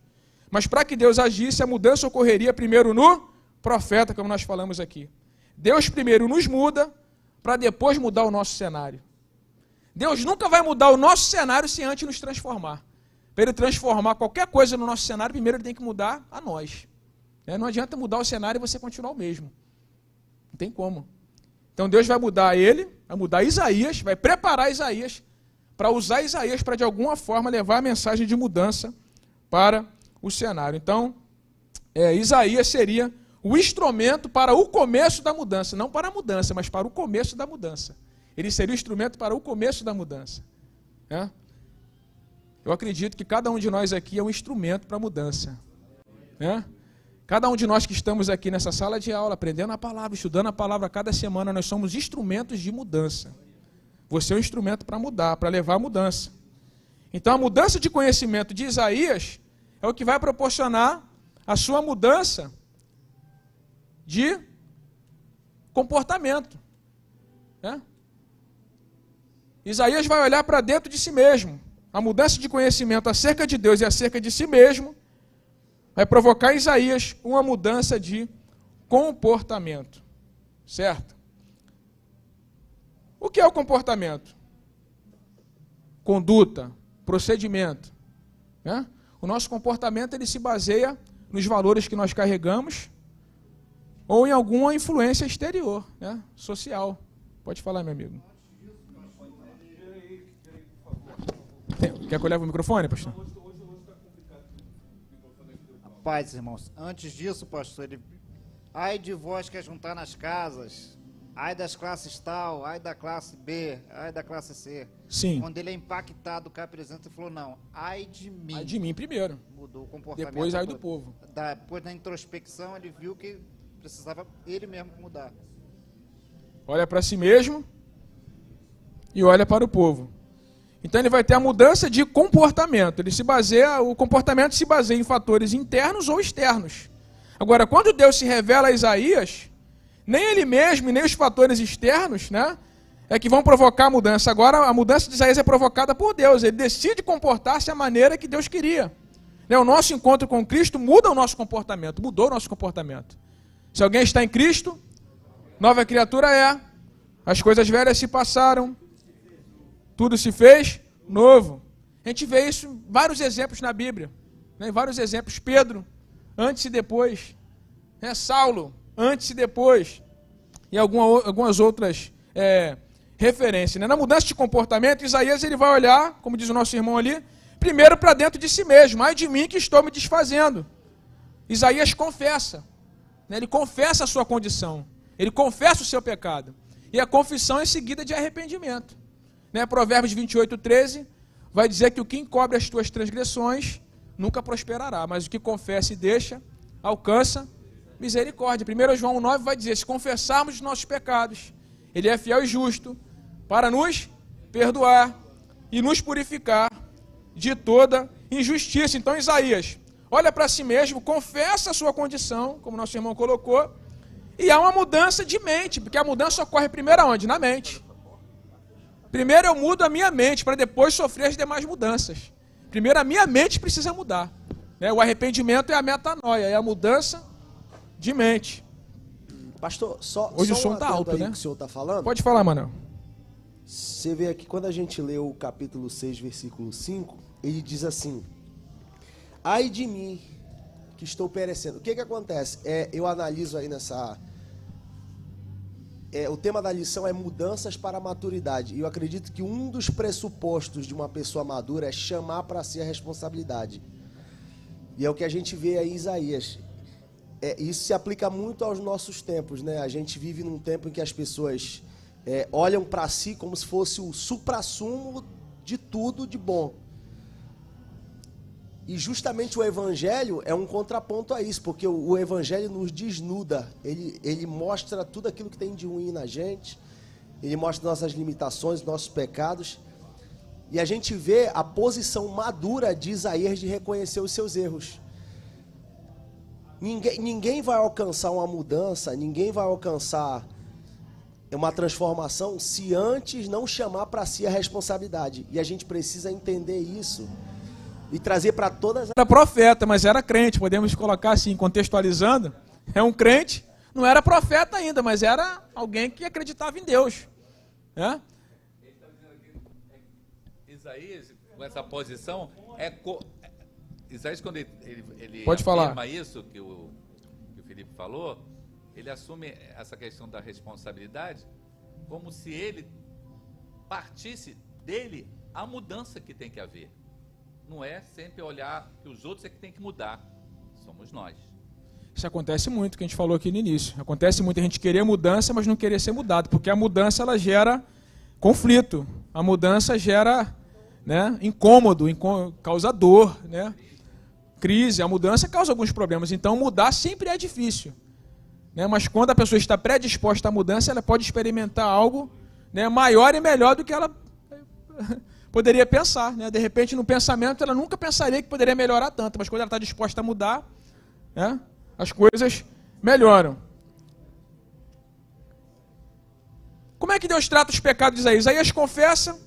Mas para que Deus agisse, a mudança ocorreria primeiro no profeta, como nós falamos aqui. Deus primeiro nos muda, para depois mudar o nosso cenário. Deus nunca vai mudar o nosso cenário sem antes nos transformar. Para Ele transformar qualquer coisa no nosso cenário, primeiro Ele tem que mudar a nós. Não adianta mudar o cenário e você continuar o mesmo. Não tem como. Então Deus vai mudar ele, vai mudar Isaías, vai preparar Isaías, para usar Isaías para de alguma forma levar a mensagem de mudança para o cenário. Então, Isaías seria o instrumento para o começo da mudança, não para a mudança, mas para o começo da mudança. Ele seria o instrumento para o começo da mudança. Eu acredito que cada um de nós aqui é um instrumento para a mudança. Cada um de nós que estamos aqui nessa sala de aula, aprendendo a palavra, estudando a palavra cada semana, nós somos instrumentos de mudança. Você é um instrumento para mudar, para levar a mudança. Então a mudança de conhecimento de Isaías é o que vai proporcionar a sua mudança de comportamento. Isaías vai olhar para dentro de si mesmo. A mudança de conhecimento acerca de Deus e acerca de si mesmo vai provocar em Isaías uma mudança de comportamento. Certo? O que é o comportamento? Conduta, procedimento. O nosso comportamento ele se baseia nos valores que nós carregamos ou em alguma influência exterior, social. Pode falar, meu amigo. Quer que eu leve o microfone, pastor? Paz, irmãos. Antes disso, pastor, ai de vós que ajuntar nas casas, ai das classes tal, ai da classe B, ai da classe C. Sim. Quando ele é impactado, o cara apresenta e falou, não, ai de mim. Ai de mim primeiro. Mudou o comportamento. Depois ai do povo. Depois da introspecção, ele viu que precisava ele mesmo mudar. Olha para si mesmo e olha para o povo. Então ele vai ter a mudança de comportamento. O comportamento se baseia em fatores internos ou externos. Agora, quando Deus se revela a Isaías, nem ele mesmo e nem os fatores externos, é que vão provocar a mudança. Agora, a mudança de Isaías é provocada por Deus. Ele decide comportar-se da maneira que Deus queria. O nosso encontro com Cristo muda o nosso comportamento, mudou o nosso comportamento. Se alguém está em Cristo, nova criatura é. As coisas velhas se passaram, tudo se fez novo. A gente vê isso em vários exemplos na Bíblia. Em vários exemplos. Pedro, antes e depois. Saulo, antes e depois. E algumas outras referências. Na mudança de comportamento, Isaías ele vai olhar, como diz o nosso irmão ali, primeiro para dentro de si mesmo. Ai de mim que estou me desfazendo. Isaías confessa. Ele confessa a sua condição. Ele confessa o seu pecado. E a confissão é seguida de arrependimento. Provérbios 28:13 vai dizer que o que encobre as tuas transgressões nunca prosperará, mas o que confessa e deixa, alcança misericórdia. 1 João 9 vai dizer, se confessarmos os nossos pecados, Ele é fiel e justo para nos perdoar e nos purificar de toda injustiça. Então Isaías olha para si mesmo, confessa a sua condição, como nosso irmão colocou, e há uma mudança de mente, porque a mudança ocorre primeiro aonde? Na mente. Primeiro eu mudo a minha mente, para depois sofrer as demais mudanças. Primeiro a minha mente precisa mudar. O arrependimento é a metanoia, é a mudança de mente. Pastor, hoje só o som está alto, né? Que o senhor está falando. Pode falar, Manuel. Você vê aqui, quando a gente lê o capítulo 6, versículo 5, ele diz assim, ai de mim, que estou perecendo. O que acontece? Eu analiso aí nessa... o tema da lição é mudanças para a maturidade. E eu acredito que um dos pressupostos de uma pessoa madura é chamar para si a responsabilidade. E é o que a gente vê aí em Isaías. Isso se aplica muito aos nossos tempos, né? A gente vive num tempo em que as pessoas olham para si como se fosse o suprassumo de tudo de bom. E justamente o Evangelho é um contraponto a isso, porque o Evangelho nos desnuda, ele mostra tudo aquilo que tem de ruim na gente, ele mostra nossas limitações, nossos pecados, e a gente vê a posição madura de Isaías de reconhecer os seus erros. Ninguém vai alcançar uma mudança, ninguém vai alcançar uma transformação se antes não chamar para si a responsabilidade, e a gente precisa entender isso. E trazer para todas... Era profeta, mas era crente, podemos colocar assim, contextualizando. É um crente, não era profeta ainda, mas era alguém que acreditava em Deus. Ele está dizendo aqui, Isaías, com essa posição, Isaías, quando ele pode falar. Afirma isso que o Felipe falou, ele assume essa questão da responsabilidade como se ele partisse dele a mudança que tem que haver. Não é sempre olhar que os outros é que tem que mudar. Somos nós. Isso acontece muito, que a gente falou aqui no início. Acontece muito a gente querer mudança, mas não querer ser mudado. Porque a mudança, ela gera conflito. A mudança gera incômodo, causa dor, crise. A mudança causa alguns problemas. Então, mudar sempre é difícil. Mas quando a pessoa está predisposta à mudança, ela pode experimentar algo maior e melhor do que ela... poderia pensar, De repente, no pensamento, ela nunca pensaria que poderia melhorar tanto, mas quando ela está disposta a mudar, as coisas melhoram. Como é que Deus trata os pecados de Isaías? Isaías confessa,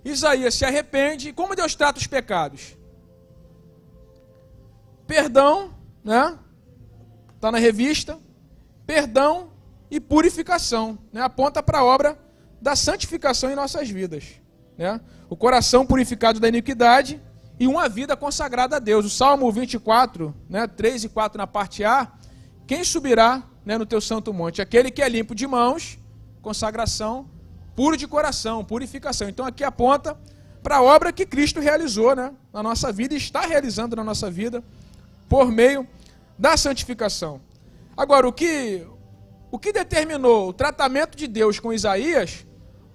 Isaías se arrepende. Como Deus trata os pecados? Perdão, está na revista, perdão e purificação, aponta para a obra da santificação em nossas vidas. O coração purificado da iniquidade e uma vida consagrada a Deus. O Salmo 24, 3 e 4 na parte A, quem subirá no teu santo monte? Aquele que é limpo de mãos, consagração, puro de coração, purificação. Então aqui aponta para a obra que Cristo realizou na nossa vida e está realizando na nossa vida por meio da santificação. Agora, o que determinou o tratamento de Deus com Isaías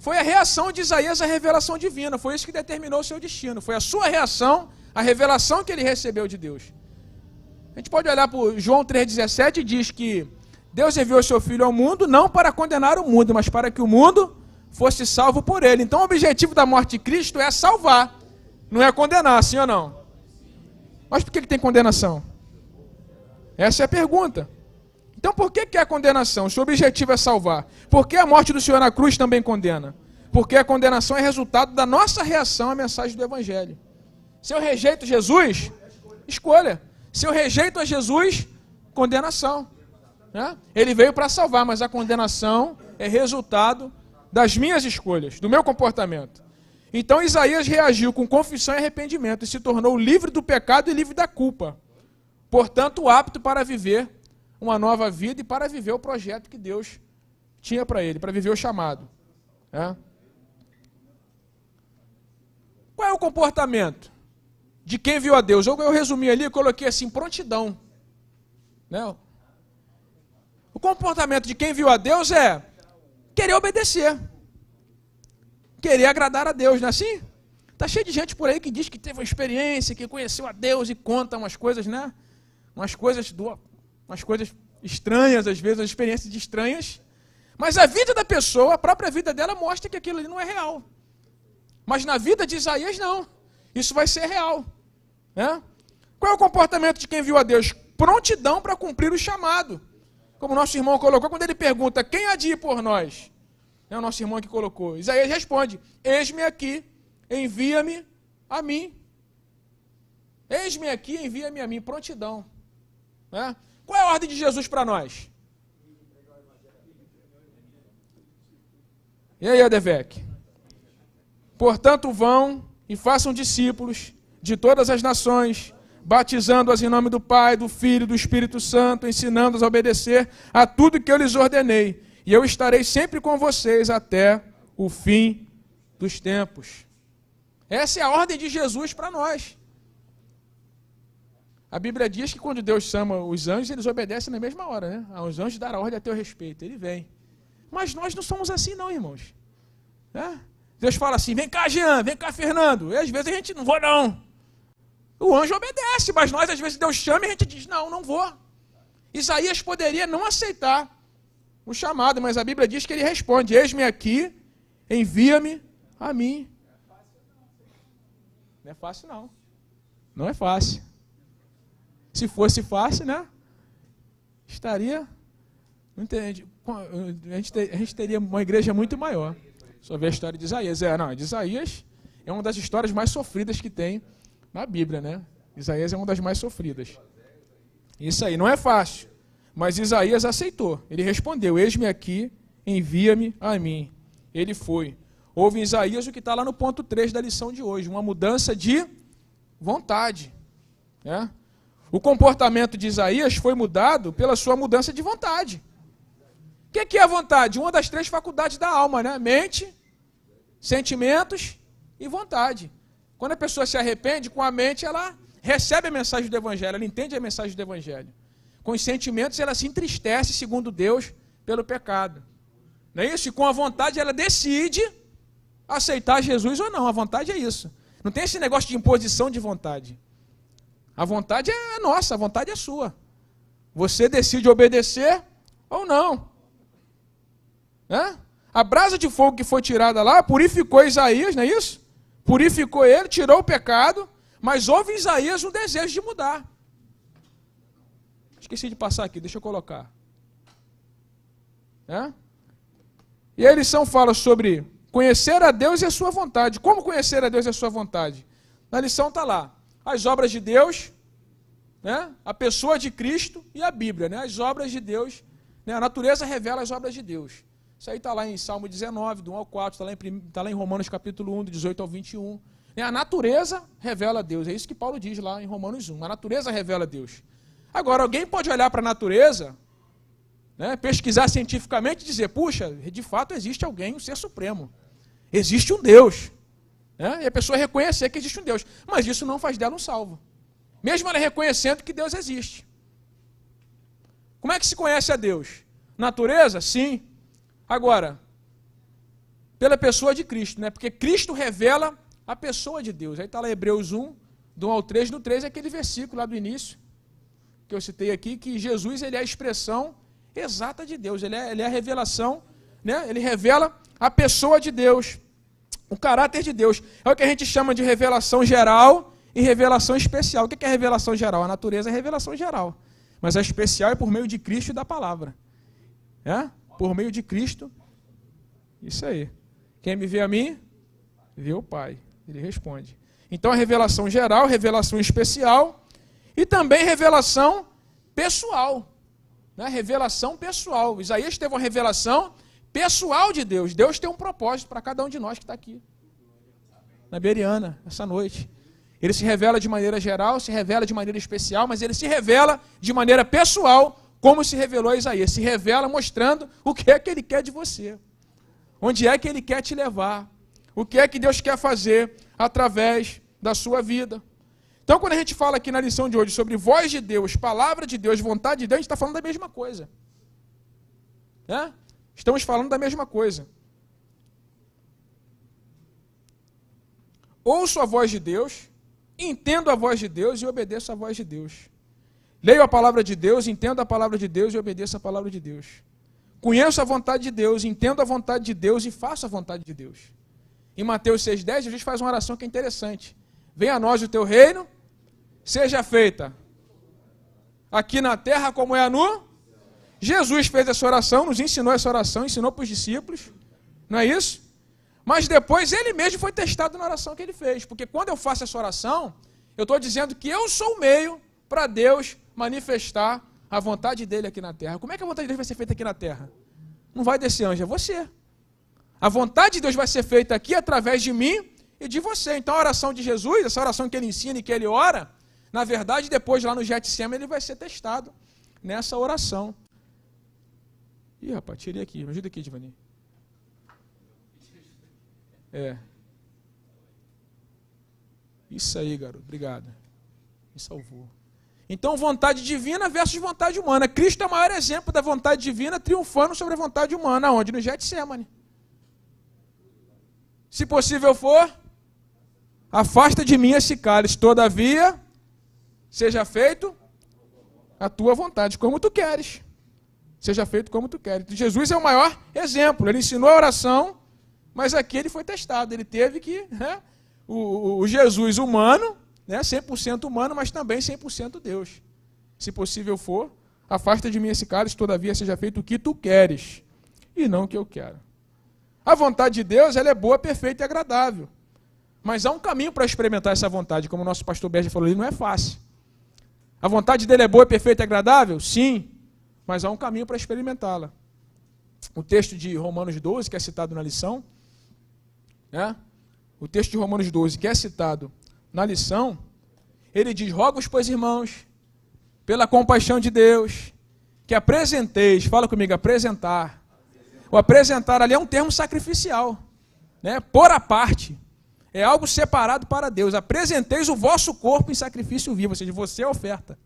foi a reação de Isaías à revelação divina. Foi isso que determinou o seu destino. Foi a sua reação à revelação que ele recebeu de Deus. A gente pode olhar para João 3,17 e diz que Deus enviou seu Filho ao mundo não para condenar o mundo, mas para que o mundo fosse salvo por ele. Então o objetivo da morte de Cristo é salvar, não é condenar, sim ou não? Mas por que ele tem condenação? Essa é a pergunta. Então por que é a condenação? O seu objetivo é salvar. Por que a morte do Senhor na cruz também condena? Porque a condenação é resultado da nossa reação à mensagem do Evangelho. Se eu rejeito Jesus, escolha. Se eu rejeito a Jesus, condenação. Né? Ele veio para salvar, mas a condenação é resultado das minhas escolhas, do meu comportamento. Então Isaías reagiu com confissão e arrependimento e se tornou livre do pecado e livre da culpa. Portanto, apto para viver uma nova vida e para viver o projeto que Deus tinha para ele, para viver o chamado. Né? Qual é o comportamento de quem viu a Deus? Eu resumi ali, eu coloquei assim, prontidão. Né? O comportamento de quem viu a Deus é querer obedecer. Querer agradar a Deus, não é assim? Está cheio de gente por aí que diz que teve uma experiência, que conheceu a Deus e conta umas coisas, né? Umas coisas estranhas, às vezes, as experiências estranhas. Mas a vida da pessoa, a própria vida dela, mostra que aquilo ali não é real. Mas na vida de Isaías, não. Isso vai ser real. Né? Qual é o comportamento de quem viu a Deus? Prontidão para cumprir o chamado. Como o nosso irmão colocou, quando ele pergunta, quem há de ir por nós? É o nosso irmão que colocou. Isaías responde, eis-me aqui, envia-me a mim. Eis-me aqui, envia-me a mim. Prontidão. Né? Qual é a ordem de Jesus para nós? E aí, Adevec? Portanto, vão e façam discípulos de todas as nações, batizando-as em nome do Pai, do Filho e do Espírito Santo, ensinando-as a obedecer a tudo que eu lhes ordenei. E eu estarei sempre com vocês até o fim dos tempos. Essa é a ordem de Jesus para nós. A Bíblia diz que quando Deus chama os anjos, eles obedecem na mesma hora, né? Aos anjos dará ordem a teu respeito. Ele vem. Mas nós não somos assim não, irmãos. Né? Deus fala assim, vem cá, Jean, vem cá, Fernando. E às vezes a gente não vou não. O anjo obedece, mas nós às vezes Deus chama e a gente diz, não vou. Isaías poderia não aceitar o chamado, mas a Bíblia diz que ele responde, eis-me aqui, envia-me a mim. Não é fácil não. Não é fácil. Se fosse fácil, né? Estaria... Não entende? A gente teria uma igreja muito maior. Só ver a história de Isaías. De Isaías é uma das histórias mais sofridas que tem na Bíblia, né? Isaías é uma das mais sofridas. Isso aí, não é fácil. Mas Isaías aceitou. Ele respondeu, eis-me aqui, envia-me a mim. Ele foi. Houve em Isaías o que está lá no ponto 3 da lição de hoje, uma mudança de vontade. Né? O comportamento de Isaías foi mudado pela sua mudança de vontade. O que é a vontade? Uma das 3 faculdades da alma, né? Mente, sentimentos e vontade. Quando a pessoa se arrepende, com a mente ela recebe a mensagem do Evangelho, ela entende a mensagem do Evangelho. Com os sentimentos ela se entristece, segundo Deus, pelo pecado. Não é isso? E com a vontade ela decide aceitar Jesus ou não. A vontade é isso. Não tem esse negócio de imposição de vontade. A vontade é nossa, a vontade é sua. Você decide obedecer ou não. Né? A brasa de fogo que foi tirada lá purificou Isaías, não é isso? Purificou ele, tirou o pecado, mas houve em Isaías um desejo de mudar. Esqueci de passar aqui, deixa eu colocar. E a lição fala sobre conhecer a Deus e a sua vontade. Como conhecer a Deus e a sua vontade? Na lição está lá. As obras de Deus, né? A pessoa de Cristo e a Bíblia. Né? As obras de Deus, né? A natureza revela as obras de Deus. Isso aí está lá em Salmo 19, do 1 ao 4, está lá em Romanos capítulo 1, do 18 ao 21. A natureza revela a Deus. É isso que Paulo diz lá em Romanos 1. A natureza revela a Deus. Agora, alguém pode olhar para a natureza, né, pesquisar cientificamente e dizer, puxa, de fato existe alguém, um ser supremo. Existe um Deus. Né? E a pessoa reconhecer que existe um Deus. Mas isso não faz dela um salvo. Mesmo ela reconhecendo que Deus existe. Como é que se conhece a Deus? Natureza? Sim. Agora, pela pessoa de Cristo, né? Porque Cristo revela a pessoa de Deus. Aí está lá Hebreus 1, do 1 ao 3, no 3 é aquele versículo lá do início, que eu citei aqui, que Jesus ele é a expressão exata de Deus, ele é a revelação, né? Ele revela a pessoa de Deus, o caráter de Deus. É o que a gente chama de revelação geral e revelação especial. O que é revelação geral? A natureza é revelação geral. Mas a especial é por meio de Cristo e da palavra. Por meio de Cristo. Isso aí. Quem me vê a mim, vê o Pai. Ele responde. Então a revelação geral, revelação especial e também revelação pessoal. Revelação pessoal. Isaías teve uma revelação pessoal de Deus. Deus tem um propósito para cada um de nós que está aqui. Na Bereana, essa noite. Ele se revela de maneira geral, se revela de maneira especial, mas ele se revela de maneira pessoal, como se revelou a Isaías. Se revela mostrando o que é que ele quer de você. Onde é que ele quer te levar. O que é que Deus quer fazer através da sua vida. Então, quando a gente fala aqui na lição de hoje sobre voz de Deus, palavra de Deus, vontade de Deus, a gente está falando da mesma coisa. Estamos falando da mesma coisa. Ouço a voz de Deus, entendo a voz de Deus e obedeço a voz de Deus. Leio a palavra de Deus, entendo a palavra de Deus e obedeço a palavra de Deus. Conheço a vontade de Deus, entendo a vontade de Deus e faço a vontade de Deus. Em Mateus 6,10, Jesus faz uma oração que é interessante. Venha a nós o teu reino, seja feita aqui na terra como é no... Jesus fez essa oração, nos ensinou essa oração, ensinou para os discípulos, não é isso? Mas depois ele mesmo foi testado na oração que ele fez, porque quando eu faço essa oração, eu estou dizendo que eu sou o meio para Deus manifestar a vontade dele aqui na terra. Como é que a vontade de Deus vai ser feita aqui na terra? Não vai descer anjo, é você. A vontade de Deus vai ser feita aqui através de mim e de você. Então a oração de Jesus, essa oração que ele ensina e que ele ora, na verdade depois lá no Getsemane ele vai ser testado nessa oração. Ih, rapaz, tirei aqui. Me ajuda aqui, Divani. Isso aí, garoto. Obrigado. Me salvou. Então, vontade divina versus vontade humana. Cristo é o maior exemplo da vontade divina triunfando sobre a vontade humana. Onde? No Getsemane. Se possível for, afasta de mim esse cálice. Todavia, seja feito a tua vontade, como tu queres. Seja feito como tu queres. Jesus é o maior exemplo. Ele ensinou a oração, mas aqui ele foi testado. Ele teve que... o Jesus humano, 100% humano, mas também 100% Deus. Se possível for, afasta de mim esse cálice, todavia seja feito o que tu queres, e não o que eu quero. A vontade de Deus, ela é boa, perfeita e agradável. Mas há um caminho para experimentar essa vontade, como o nosso pastor Berger falou ali, não é fácil. A vontade dele é boa, perfeita e agradável? Sim, mas há um caminho para experimentá-la. O texto de Romanos 12, que é citado na lição, o texto de Romanos 12, que é citado na lição, ele diz, rogo-vos, pois, irmãos, pela compaixão de Deus, que apresenteis, fala comigo, apresentar. O apresentar ali é um termo sacrificial, pôr à parte, é algo separado para Deus. Apresenteis o vosso corpo em sacrifício vivo, ou seja, você é a oferta.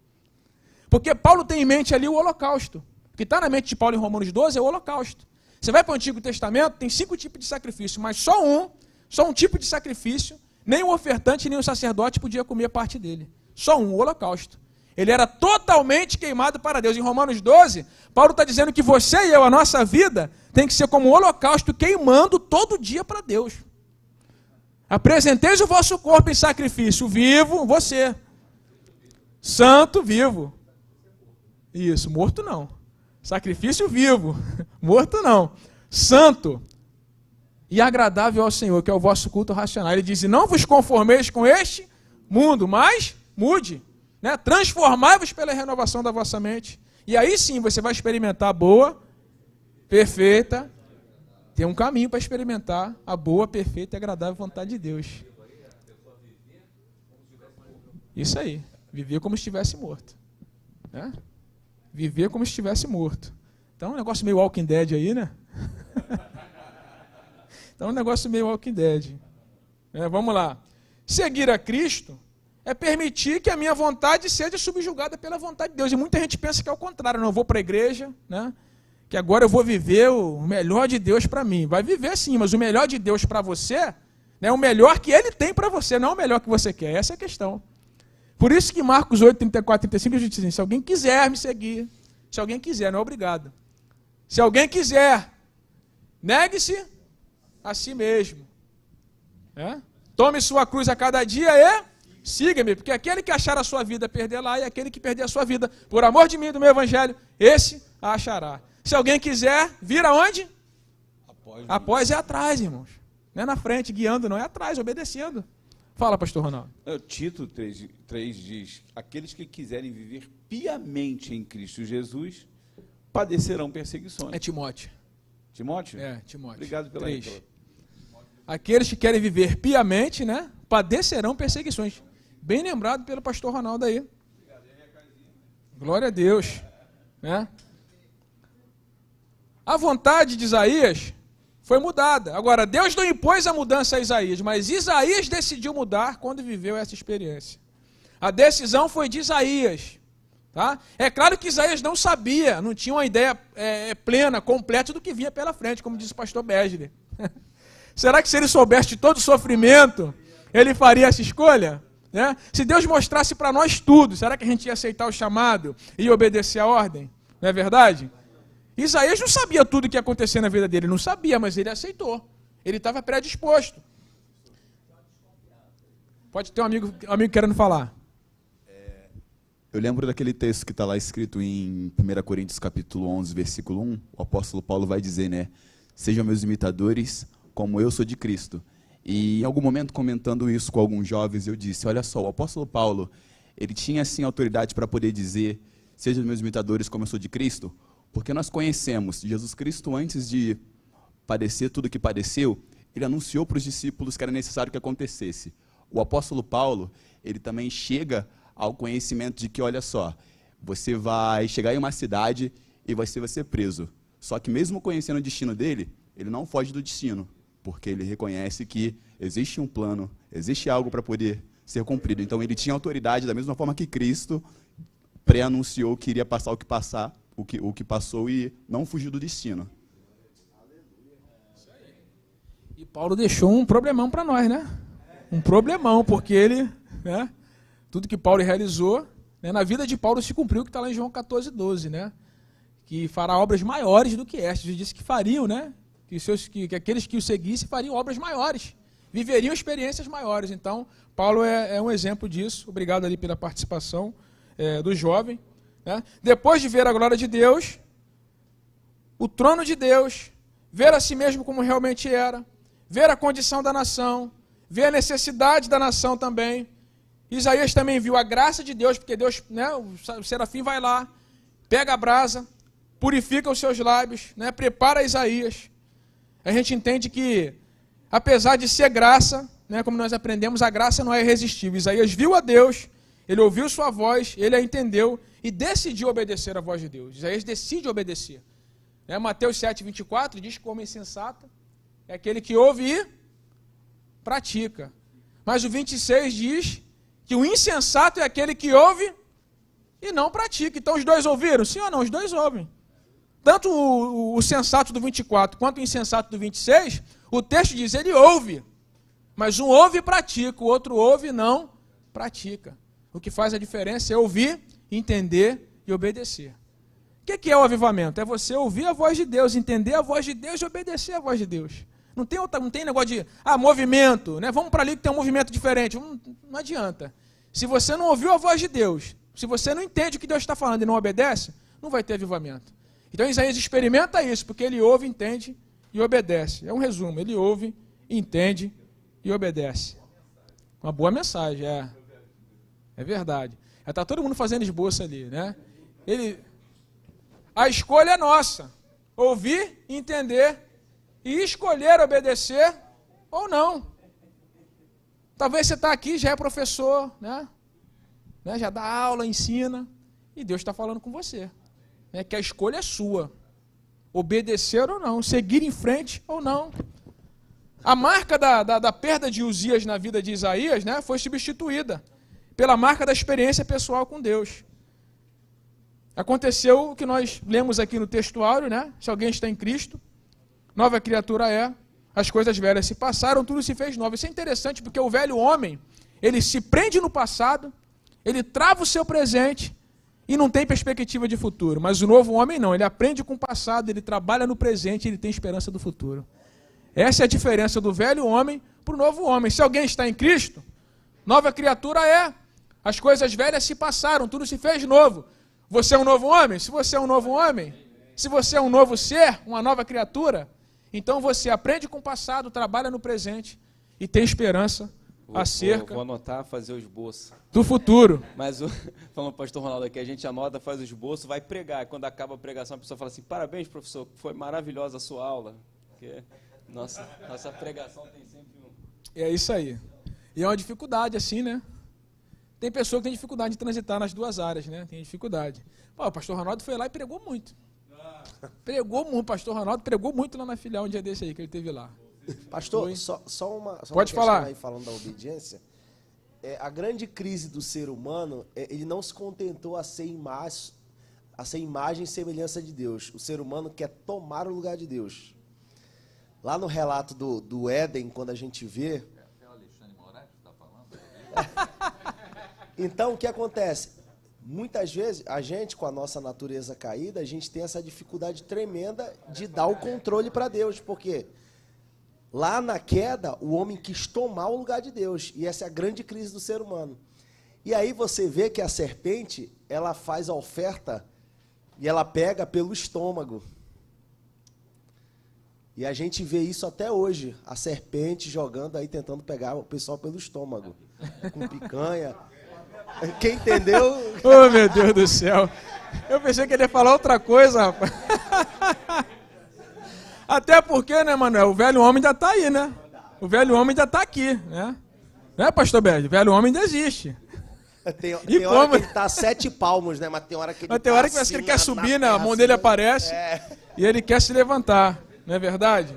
Porque Paulo tem em mente ali o holocausto. O que está na mente de Paulo em Romanos 12 é o holocausto. Você vai para o Antigo Testamento, tem 5 tipos de sacrifício, mas só um tipo de sacrifício, nem o ofertante, nem o sacerdote podia comer parte dele. Só o holocausto. Ele era totalmente queimado para Deus. Em Romanos 12, Paulo está dizendo que você e eu, a nossa vida, tem que ser como um holocausto queimando todo dia para Deus. Apresenteis o vosso corpo em sacrifício vivo, você. Santo, vivo. Isso, morto não. Sacrifício vivo, morto não. Santo e agradável ao Senhor, que é o vosso culto racional. Ele diz, não vos conformeis com este mundo, mas mude. Transformai-vos pela renovação da vossa mente. E aí sim você vai experimentar a boa, perfeita. Tem um caminho para experimentar a boa, perfeita e agradável vontade de Deus. Isso aí. Viver como se estivesse morto. Viver como se estivesse morto. Então é um negócio meio Walking Dead aí, né? Então é um negócio meio Walking Dead. Vamos lá. Seguir a Cristo é permitir que a minha vontade seja subjugada pela vontade de Deus. E muita gente pensa que é o contrário. Não, eu vou para a igreja, que agora eu vou viver o melhor de Deus para mim. Vai viver sim, mas o melhor de Deus para você é o melhor que Ele tem para você, não é o melhor que você quer. Essa é a questão. Por isso que Marcos 8, 34, 35, a gente diz assim, se alguém quiser me seguir, se alguém quiser, não é obrigado. Se alguém quiser, negue-se a si mesmo. Tome sua cruz a cada dia e siga-me, porque aquele que achar a sua vida perderá, e aquele que perder a sua vida, por amor de mim e do meu evangelho, esse a achará. Se alguém quiser vir aonde? Após é atrás, irmãos. Não é na frente, guiando, não é atrás, obedecendo. Fala, pastor Ronaldo. Tito 3 diz, aqueles que quiserem viver piamente em Cristo Jesus, padecerão perseguições. É Timóteo. Timóteo? É, Timóteo. Obrigado pela 3. leitura. Aqueles que querem viver piamente, né, padecerão perseguições. Bem lembrado pelo pastor Ronaldo aí. Glória a Deus. Né? A vontade de Isaías foi mudada. Agora, Deus não impôs a mudança a Isaías, mas Isaías decidiu mudar quando viveu essa experiência. A decisão foi de Isaías. Tá? É claro que Isaías não sabia, não tinha uma ideia plena, completa do que vinha pela frente, como disse o pastor Besley. Será que se ele soubesse de todo o sofrimento, ele faria essa escolha? Né? Se Deus mostrasse para nós tudo, será que a gente ia aceitar o chamado e obedecer a ordem? Não é verdade? Isaías não sabia tudo o que ia acontecer na vida dele, não sabia, mas ele aceitou. Ele estava predisposto. Pode ter um amigo querendo falar. Eu lembro daquele texto que está lá escrito em 1 Coríntios capítulo 11, versículo 1, o apóstolo Paulo vai dizer, né, sejam meus imitadores como eu sou de Cristo. E em algum momento, comentando isso com alguns jovens, eu disse, olha só, o apóstolo Paulo, ele tinha assim autoridade para poder dizer, sejam meus imitadores como eu sou de Cristo, porque nós conhecemos Jesus Cristo antes de padecer tudo o que padeceu, ele anunciou para os discípulos que era necessário que acontecesse. O apóstolo Paulo, ele também chega ao conhecimento de que, olha só, você vai chegar em uma cidade e você vai ser preso. Só que mesmo conhecendo o destino dele, ele não foge do destino, porque ele reconhece que existe um plano, existe algo para poder ser cumprido. Então ele tinha autoridade, da mesma forma que Cristo pré-anunciou que iria passar o que passou e não fugiu do destino. E Paulo deixou um problemão para nós, né? Um problemão, porque ele, né? Tudo que Paulo realizou, né, na vida de Paulo se cumpriu o que está lá em João 14:12, né? Que fará obras maiores do que estas. Ele disse que fariam, né? Que aqueles que o seguissem fariam obras maiores, viveriam experiências maiores. Então, Paulo é um exemplo disso. Obrigado ali pela participação do jovem. Né? Depois de ver a glória de Deus, o trono de Deus, ver a si mesmo como realmente era, ver a condição da nação, ver a necessidade da nação também. Isaías também viu a graça de Deus, porque Deus, né, o serafim vai lá, pega a brasa, purifica os seus lábios, né, prepara Isaías. A gente entende que, apesar de ser graça, né, como nós aprendemos, a graça não é irresistível. Isaías viu a Deus, ele ouviu sua voz, ele a entendeu e decidiu obedecer à voz de Deus. Isaías decide obedecer. Né, Mateus 7:24 diz que o homem sensato é aquele que ouve e pratica. Mas o 26 diz que o insensato é aquele que ouve e não pratica. Então os dois ouviram? Sim ou não? Os dois ouvem. Tanto o sensato do 24 quanto o insensato do 26, o texto diz, ele ouve. Mas um ouve e pratica, o outro ouve e não pratica. O que faz a diferença é ouvir, entender e obedecer. O que é o avivamento? É você ouvir a voz de Deus, entender a voz de Deus e obedecer a voz de Deus. Não tem negócio de, movimento, né? Vamos para ali que tem um movimento diferente. Não adianta. Se você não ouviu a voz de Deus, se você não entende o que Deus está falando e não obedece, não vai ter avivamento. Então Isaías experimenta isso, porque ele ouve, entende e obedece. É um resumo, ele ouve, entende e obedece. Uma boa mensagem, é verdade. Está todo mundo fazendo esboço ali, né? A escolha é nossa, ouvir, entender e escolher obedecer ou não. Talvez você está aqui, já é professor, né? Já dá aula, ensina, e Deus está falando com você. Que a escolha é sua. Obedecer ou não, seguir em frente ou não. A marca da perda de Uzias na vida de Isaías, né, foi substituída pela marca da experiência pessoal com Deus. Aconteceu o que nós lemos aqui no textuário, né? Se alguém está em Cristo, nova criatura é, as coisas velhas se passaram, tudo se fez novo. Isso é interessante porque o velho homem, ele se prende no passado, ele trava o seu presente e não tem perspectiva de futuro. Mas o novo homem não, ele aprende com o passado, ele trabalha no presente e ele tem esperança do futuro. Essa é a diferença do velho homem para o novo homem. Se alguém está em Cristo, Nova criatura é. As coisas velhas se passaram, tudo se fez novo. Você é um novo homem? Se você é um novo homem, se você é um novo ser, uma nova criatura, então você aprende com o passado, trabalha no presente e tem esperança acerca Vou anotar, fazer o esboço. do futuro. Mas, falando o pastor Ronaldo aqui, a gente anota, faz o esboço, vai pregar. Quando acaba a pregação, a pessoa fala assim, parabéns, professor, foi maravilhosa a sua aula. Porque nossa pregação tem sempre um... E é isso aí. E é uma dificuldade assim, né? Tem pessoa que tem dificuldade de transitar nas duas áreas, né? Tem dificuldade. Pô, o pastor Ronaldo foi lá e pregou muito. Pregou muito, o pastor Ronaldo pregou muito lá na filial um dia desse aí que ele teve lá. Pastor, só uma Pode falar. aí falando da obediência. A grande crise do ser humano, ele não se contentou a ser imagem e semelhança de Deus. O ser humano quer tomar o lugar de Deus. Lá no relato do Éden, quando a gente vê... É o Alexandre Moraes que está falando? Então, o que acontece? Muitas vezes, a gente, com a nossa natureza caída, a gente tem essa dificuldade tremenda de dar o controle para Deus. Por quê? Lá na queda, o homem quis tomar o lugar de Deus. E essa é a grande crise do ser humano. E aí você vê que a serpente, ela faz a oferta e ela pega pelo estômago. E a gente vê isso até hoje. A serpente jogando aí, tentando pegar o pessoal pelo estômago. Com picanha. Quem entendeu? Oh, meu Deus do céu. Eu pensei que ele ia falar outra coisa, rapaz. Até porque, né, Manuel, o velho homem ainda está aí, né? O velho homem ainda está aqui, né? Né, pastor Bede? O velho homem ainda existe. Tem hora que ele está a 7 palmos, né? Mas tem hora que ele tem hora que parece que ele quer subir, né? A mão dele aparece e ele quer se levantar. Não é verdade?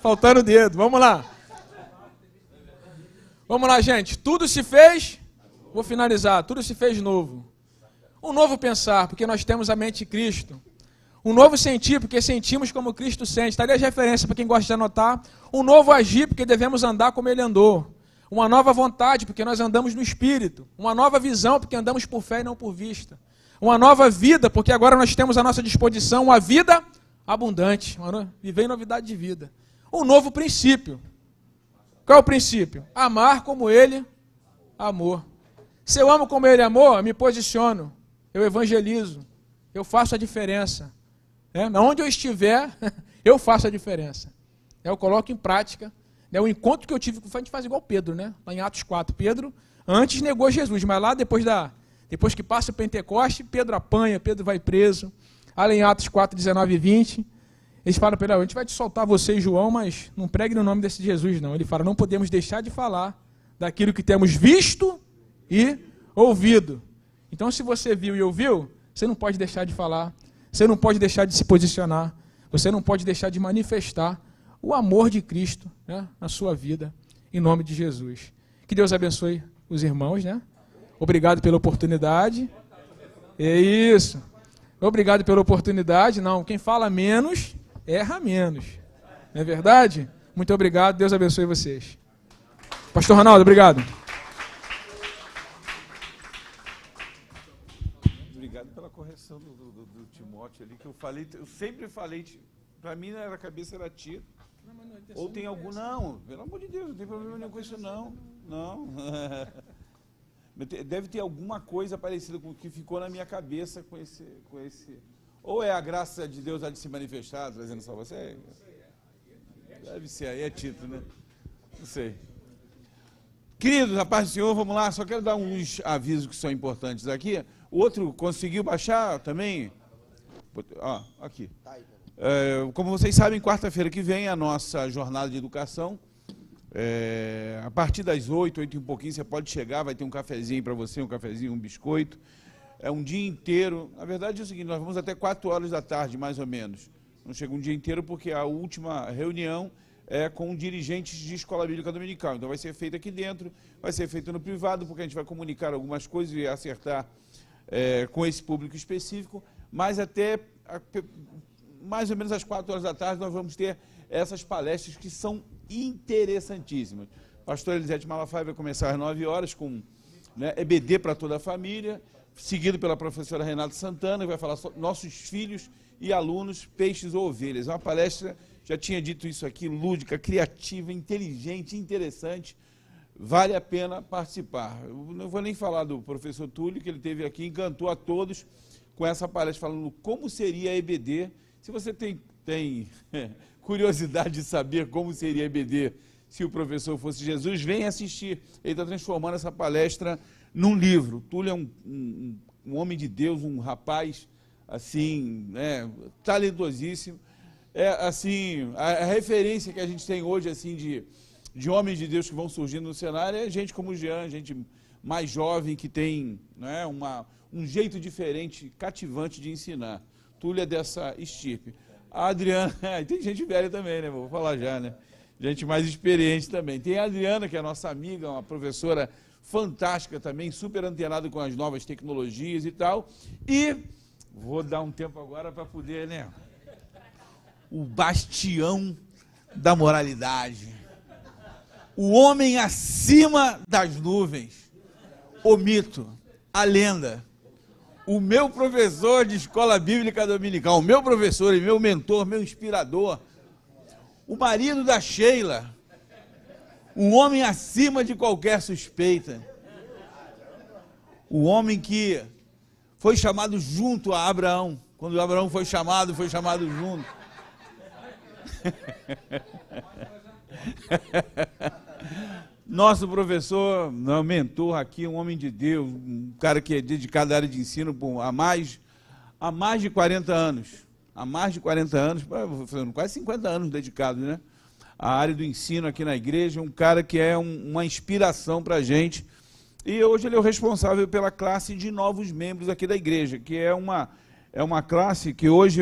Faltando o dedo. Vamos lá. Vamos lá, gente. Tudo se fez... Vou finalizar. Tudo se fez novo. Um novo pensar, porque nós temos a mente de Cristo. Um novo sentir, porque sentimos como Cristo sente. Está ali as referências para quem gosta de anotar. Um novo agir, porque devemos andar como Ele andou. Uma nova vontade, porque nós andamos no Espírito. Uma nova visão, porque andamos por fé e não por vista. Uma nova vida, porque agora nós temos à nossa disposição uma vida abundante. Viver em novidade de vida. Um novo princípio. Qual é o princípio? Amar como Ele amou. Se eu amo como Ele amou, eu me posiciono. Eu evangelizo. Eu faço a diferença. Onde eu estiver, eu faço a diferença. Eu coloco em prática. O encontro que eu tive com a gente faz igual Pedro, né? Lá em Atos 4. Pedro antes negou Jesus, mas lá depois que passa o Pentecoste, Pedro apanha, Pedro vai preso. Lá em Atos 4, 19 e 20, eles falam para ele, a gente vai te soltar você e João, mas não pregue no nome desse Jesus, não. Ele fala, não podemos deixar de falar daquilo que temos visto e ouvido. Então, se você viu e ouviu, você não pode deixar de falar, você não pode deixar de se posicionar, você não pode deixar de manifestar o amor de Cristo, né, na sua vida, em nome de Jesus. Que Deus abençoe os irmãos, né? Obrigado pela oportunidade. É isso. Obrigado pela oportunidade. Não, quem fala menos, erra menos. Não é verdade? Muito obrigado. Deus abençoe vocês. Pastor Ronaldo, obrigado. Obrigado pela correção do Timóteo ali, que eu sempre falei, para mim na cabeça era tiro. Ou tem algum... Não, pelo amor de Deus, não tem problema nenhum com isso, não. Não. Deve ter alguma coisa parecida com o que ficou na minha cabeça com esse... Ou é a graça de Deus a de se manifestar, trazendo salvação? Deve ser, aí é título, né? Não sei. Queridos, a paz do Senhor, vamos lá, só quero dar uns avisos que são importantes aqui. O outro conseguiu baixar também? Aqui. Como vocês sabem, quarta-feira que vem a nossa jornada de educação. A partir das 8 e um pouquinho, você pode chegar, vai ter um cafezinho para você, um cafezinho, um biscoito. É um dia inteiro. Na verdade é o seguinte, nós vamos até 4 horas da tarde, mais ou menos. Não chega um dia inteiro porque a última reunião é com dirigentes de escola bíblica dominical. Então vai ser feito aqui dentro, vai ser feito no privado, porque a gente vai comunicar algumas coisas e acertar com esse público específico, mas até mais ou menos às 4 horas da tarde nós vamos ter essas palestras que são interessantíssimas. O pastor Elisete Malafaia vai começar às 9 horas com EBD para toda a família, seguido pela professora Renata Santana, que vai falar sobre nossos filhos e alunos, peixes ou ovelhas. É uma palestra, já tinha dito isso aqui, lúdica, criativa, inteligente, interessante. Vale a pena participar. Eu não vou nem falar do professor Túlio, que ele teve aqui, encantou a todos com essa palestra, falando como seria a EBD. Se você tem curiosidade de saber como seria a EBD se o professor fosse Jesus, vem assistir. Ele está transformando essa palestra num livro. Túlio é um homem de Deus, um rapaz, assim, talentosíssimo. É, assim, a referência que a gente tem hoje, assim, de homens de Deus que vão surgindo no cenário é gente como o Jean, gente mais jovem, que tem, né, um jeito diferente, cativante de ensinar. Túlio é dessa estirpe. A Adriana, tem gente velha também, né? Vou falar já, né? Gente mais experiente também. Tem a Adriana, que é a nossa amiga, uma professora fantástica também, super antenada com as novas tecnologias e tal. E vou dar um tempo agora para poder, né? O bastião da moralidade. O homem acima das nuvens. O mito, a lenda. O meu professor de escola bíblica dominical, o meu professor e meu mentor, meu inspirador, o marido da Sheila, um homem acima de qualquer suspeita, o homem que foi chamado junto a Abraão, quando Abraão foi chamado junto. Nosso professor, meu mentor aqui, um homem de Deus, um cara que é dedicado à área de ensino há mais de 40 anos. Há mais de 40 anos, quase 50 anos dedicado, né? À área do ensino aqui na igreja, um cara que é uma inspiração para a gente. E hoje ele é o responsável pela classe de novos membros aqui da igreja, que é uma classe que hoje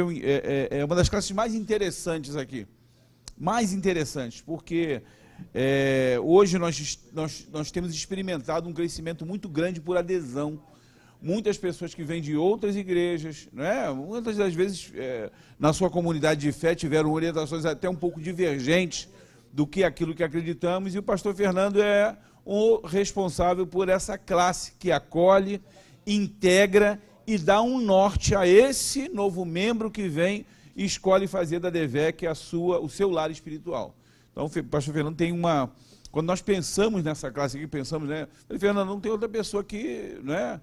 é uma das classes mais interessantes aqui. Mais interessantes, porque hoje nós temos experimentado um crescimento muito grande por adesão. Muitas pessoas que vêm de outras igrejas, né? Muitas das vezes na sua comunidade de fé tiveram orientações até um pouco divergentes do que aquilo que acreditamos, e o pastor Fernando é o responsável por essa classe que acolhe, integra e dá um norte a esse novo membro que vem e escolhe fazer da DEVEC o seu lar espiritual. Então, o pastor Fernando tem uma... Quando nós pensamos nessa classe aqui, pensamos, né? Fernando, não tem outra pessoa que, né,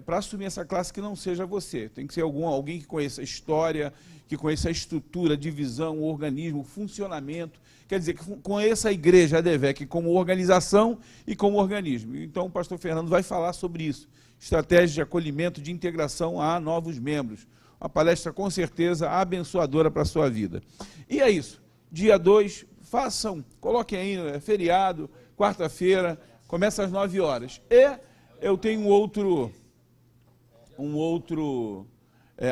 para assumir essa classe que não seja você. Tem que ser alguém que conheça a história, que conheça a estrutura, a divisão, o organismo, o funcionamento. Quer dizer, que conheça a igreja, a DEVEC, como organização e como organismo. Então, o pastor Fernando vai falar sobre isso. Estratégia de acolhimento, de integração a novos membros. Uma palestra, com certeza, abençoadora para a sua vida. E é isso. Dia 2, coloquem aí, feriado, quarta-feira, começa às 9 horas. E eu tenho um outro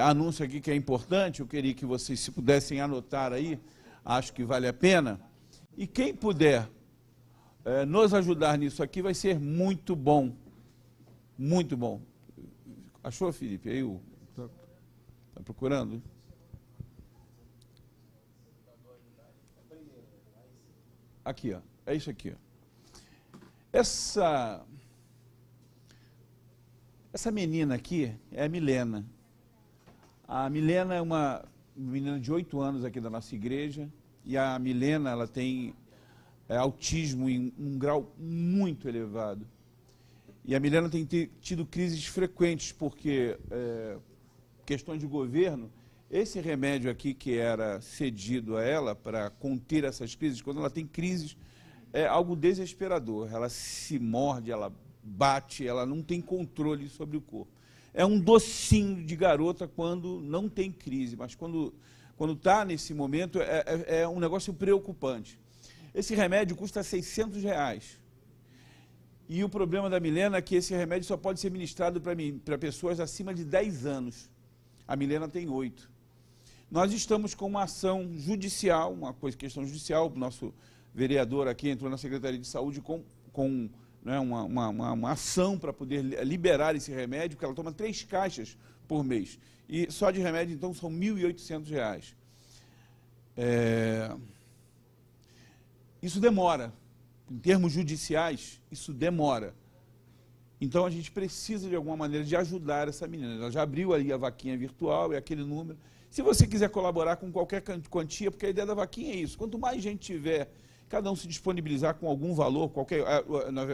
anúncio aqui que é importante, eu queria que vocês, se pudessem anotar aí, acho que vale a pena. E quem puder nos ajudar nisso aqui vai ser muito bom. Muito bom. Achou, Felipe? Aí está procurando? Aqui, ó. É isso aqui, ó. Essa menina aqui é a Milena. A Milena é uma menina de 8 anos aqui da nossa igreja, e a Milena, ela tem autismo em um grau muito elevado. E a Milena tem tido crises frequentes, porque questões de governo, esse remédio aqui que era cedido a ela para conter essas crises, quando ela tem crises, é algo desesperador. Ela se morde, ela bate, ela não tem controle sobre o corpo. É um docinho de garota quando não tem crise, mas quando está nesse momento é um negócio preocupante. Esse remédio custa R$600. E o problema da Milena é que esse remédio só pode ser ministrado para pessoas acima de 10 anos. A Milena tem 8. Nós estamos com uma ação judicial, questão judicial, o nosso vereador aqui entrou na Secretaria de Saúde com né, uma ação para poder liberar esse remédio, porque ela toma 3 caixas por mês. E só de remédio, então, são R$1.800. Isso demora. Em termos judiciais, isso demora. Então, a gente precisa, de alguma maneira, de ajudar essa menina. Ela já abriu ali a vaquinha virtual, é aquele número. Se você quiser colaborar com qualquer quantia, porque a ideia da vaquinha é isso, quanto mais gente tiver, cada um se disponibilizar com algum valor, na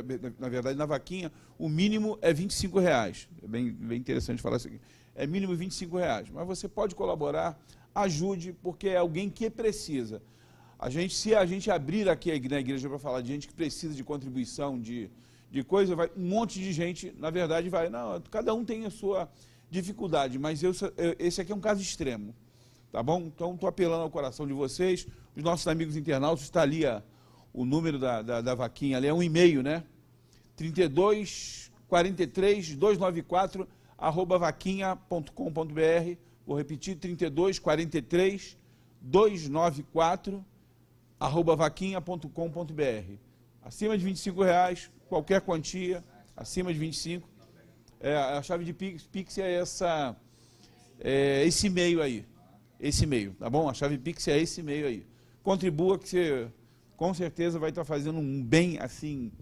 verdade, na vaquinha, o mínimo é R$25. É bem interessante falar isso aqui. É mínimo R$25, mas você pode colaborar, ajude, porque é alguém que precisa. Se a gente abrir aqui na igreja para falar de gente que precisa de contribuição, de coisa, vai, um monte de gente, na verdade, vai, não, cada um tem a sua dificuldade, mas esse aqui é um caso extremo, tá bom? Então, estou apelando ao coração de vocês, os nossos amigos internautas, está ali o número da vaquinha, ali é um e-mail, né? 3243-294, @vaquinha.com.br, vou repetir, 3243-294, @vaquinha.com.br. Acima de R$25, qualquer quantia, acima de 25. A chave de Pix é esse e-mail aí. Esse e-mail, tá bom? A chave Pix é esse e-mail aí. Contribua que você, com certeza, vai estar fazendo um bem, assim,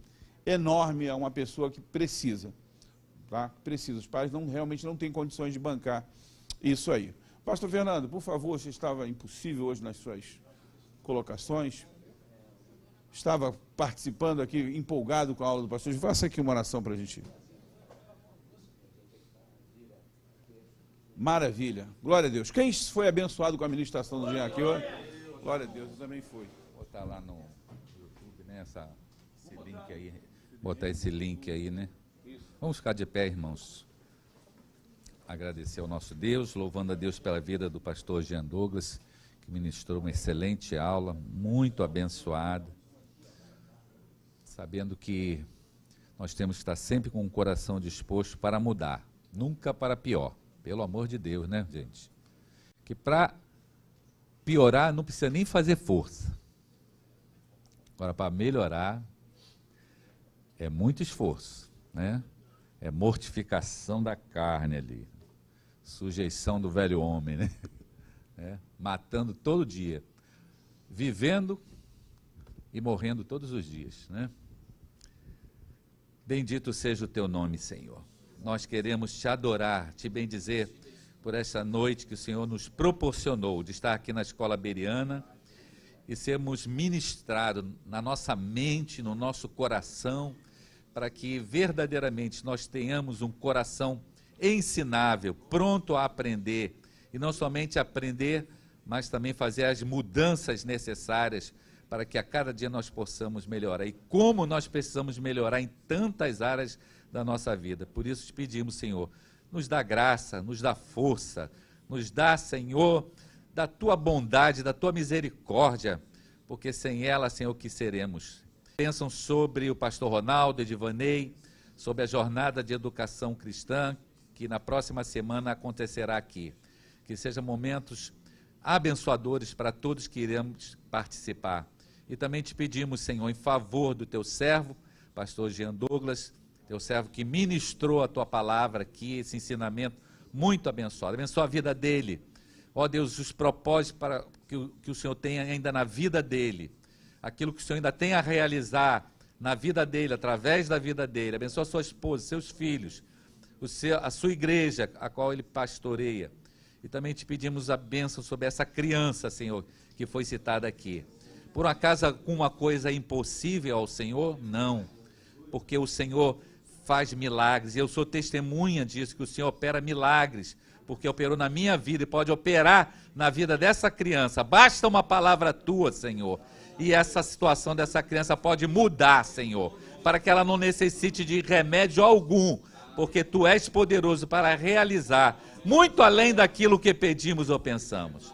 enorme a uma pessoa que precisa. Tá? Precisa. Os pais realmente não têm condições de bancar isso aí. Pastor Fernando, por favor, você estava impossível hoje nas suas colocações. Estava participando aqui, empolgado com a aula do pastor. Faça aqui uma oração para a gente. Maravilha. Glória a Deus. Quem foi abençoado com a ministração do dia aqui hoje? Glória a Deus, eu também fui. Vou botar lá no YouTube, né, esse link aí. Botar esse link aí, né? Vamos ficar de pé, irmãos. Agradecer ao nosso Deus, louvando a Deus pela vida do pastor Jean Douglas, que ministrou uma excelente aula, muito abençoada, sabendo que nós temos que estar sempre com o coração disposto para mudar, nunca para pior, pelo amor de Deus, né, gente? Que para piorar não precisa nem fazer força. Agora, para melhorar, é muito esforço, né? É mortificação da carne ali, sujeição do velho homem, né? Matando todo dia, vivendo e morrendo todos os dias, né? Bendito seja o teu nome, Senhor. Nós queremos te adorar, te bendizer por essa noite que o Senhor nos proporcionou de estar aqui na Escola Bereana e sermos ministrados na nossa mente, no nosso coração, para que verdadeiramente nós tenhamos um coração ensinável, pronto a aprender, e não somente aprender, mas também fazer as mudanças necessárias para que a cada dia nós possamos melhorar. E como nós precisamos melhorar em tantas áreas da nossa vida. Por isso te pedimos, Senhor, nos dá graça, nos dá força, nos dá, Senhor, da tua bondade, da tua misericórdia, porque sem ela, Senhor, o que seremos? Pensam sobre o pastor Ronaldo, Edivanei, sobre a jornada de educação cristã, que na próxima semana acontecerá aqui. Que sejam momentos abençoadores para todos que iremos participar. E também te pedimos, Senhor, em favor do teu servo, pastor Jean Douglas, teu servo que ministrou a tua palavra aqui, esse ensinamento muito abençoado. Abençoa a vida dele. Ó Deus, os propósitos para que o Senhor tenha ainda na vida dele, aquilo que o Senhor ainda tem a realizar na vida dele, através da vida dele. Abençoa a sua esposa, seus filhos, a sua igreja, a qual ele pastoreia. E também te pedimos a bênção sobre essa criança, Senhor, que foi citada aqui. Por um acaso alguma coisa impossível ao Senhor? Não, porque o Senhor faz milagres, e eu sou testemunha disso, que o Senhor opera milagres, porque operou na minha vida e pode operar na vida dessa criança. Basta uma palavra tua, Senhor, e essa situação dessa criança pode mudar, Senhor, para que ela não necessite de remédio algum, porque tu és poderoso para realizar muito além daquilo que pedimos ou pensamos.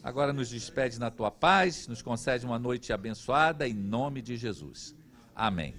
Agora nos despede na tua paz, nos concede uma noite abençoada, em nome de Jesus. Amém.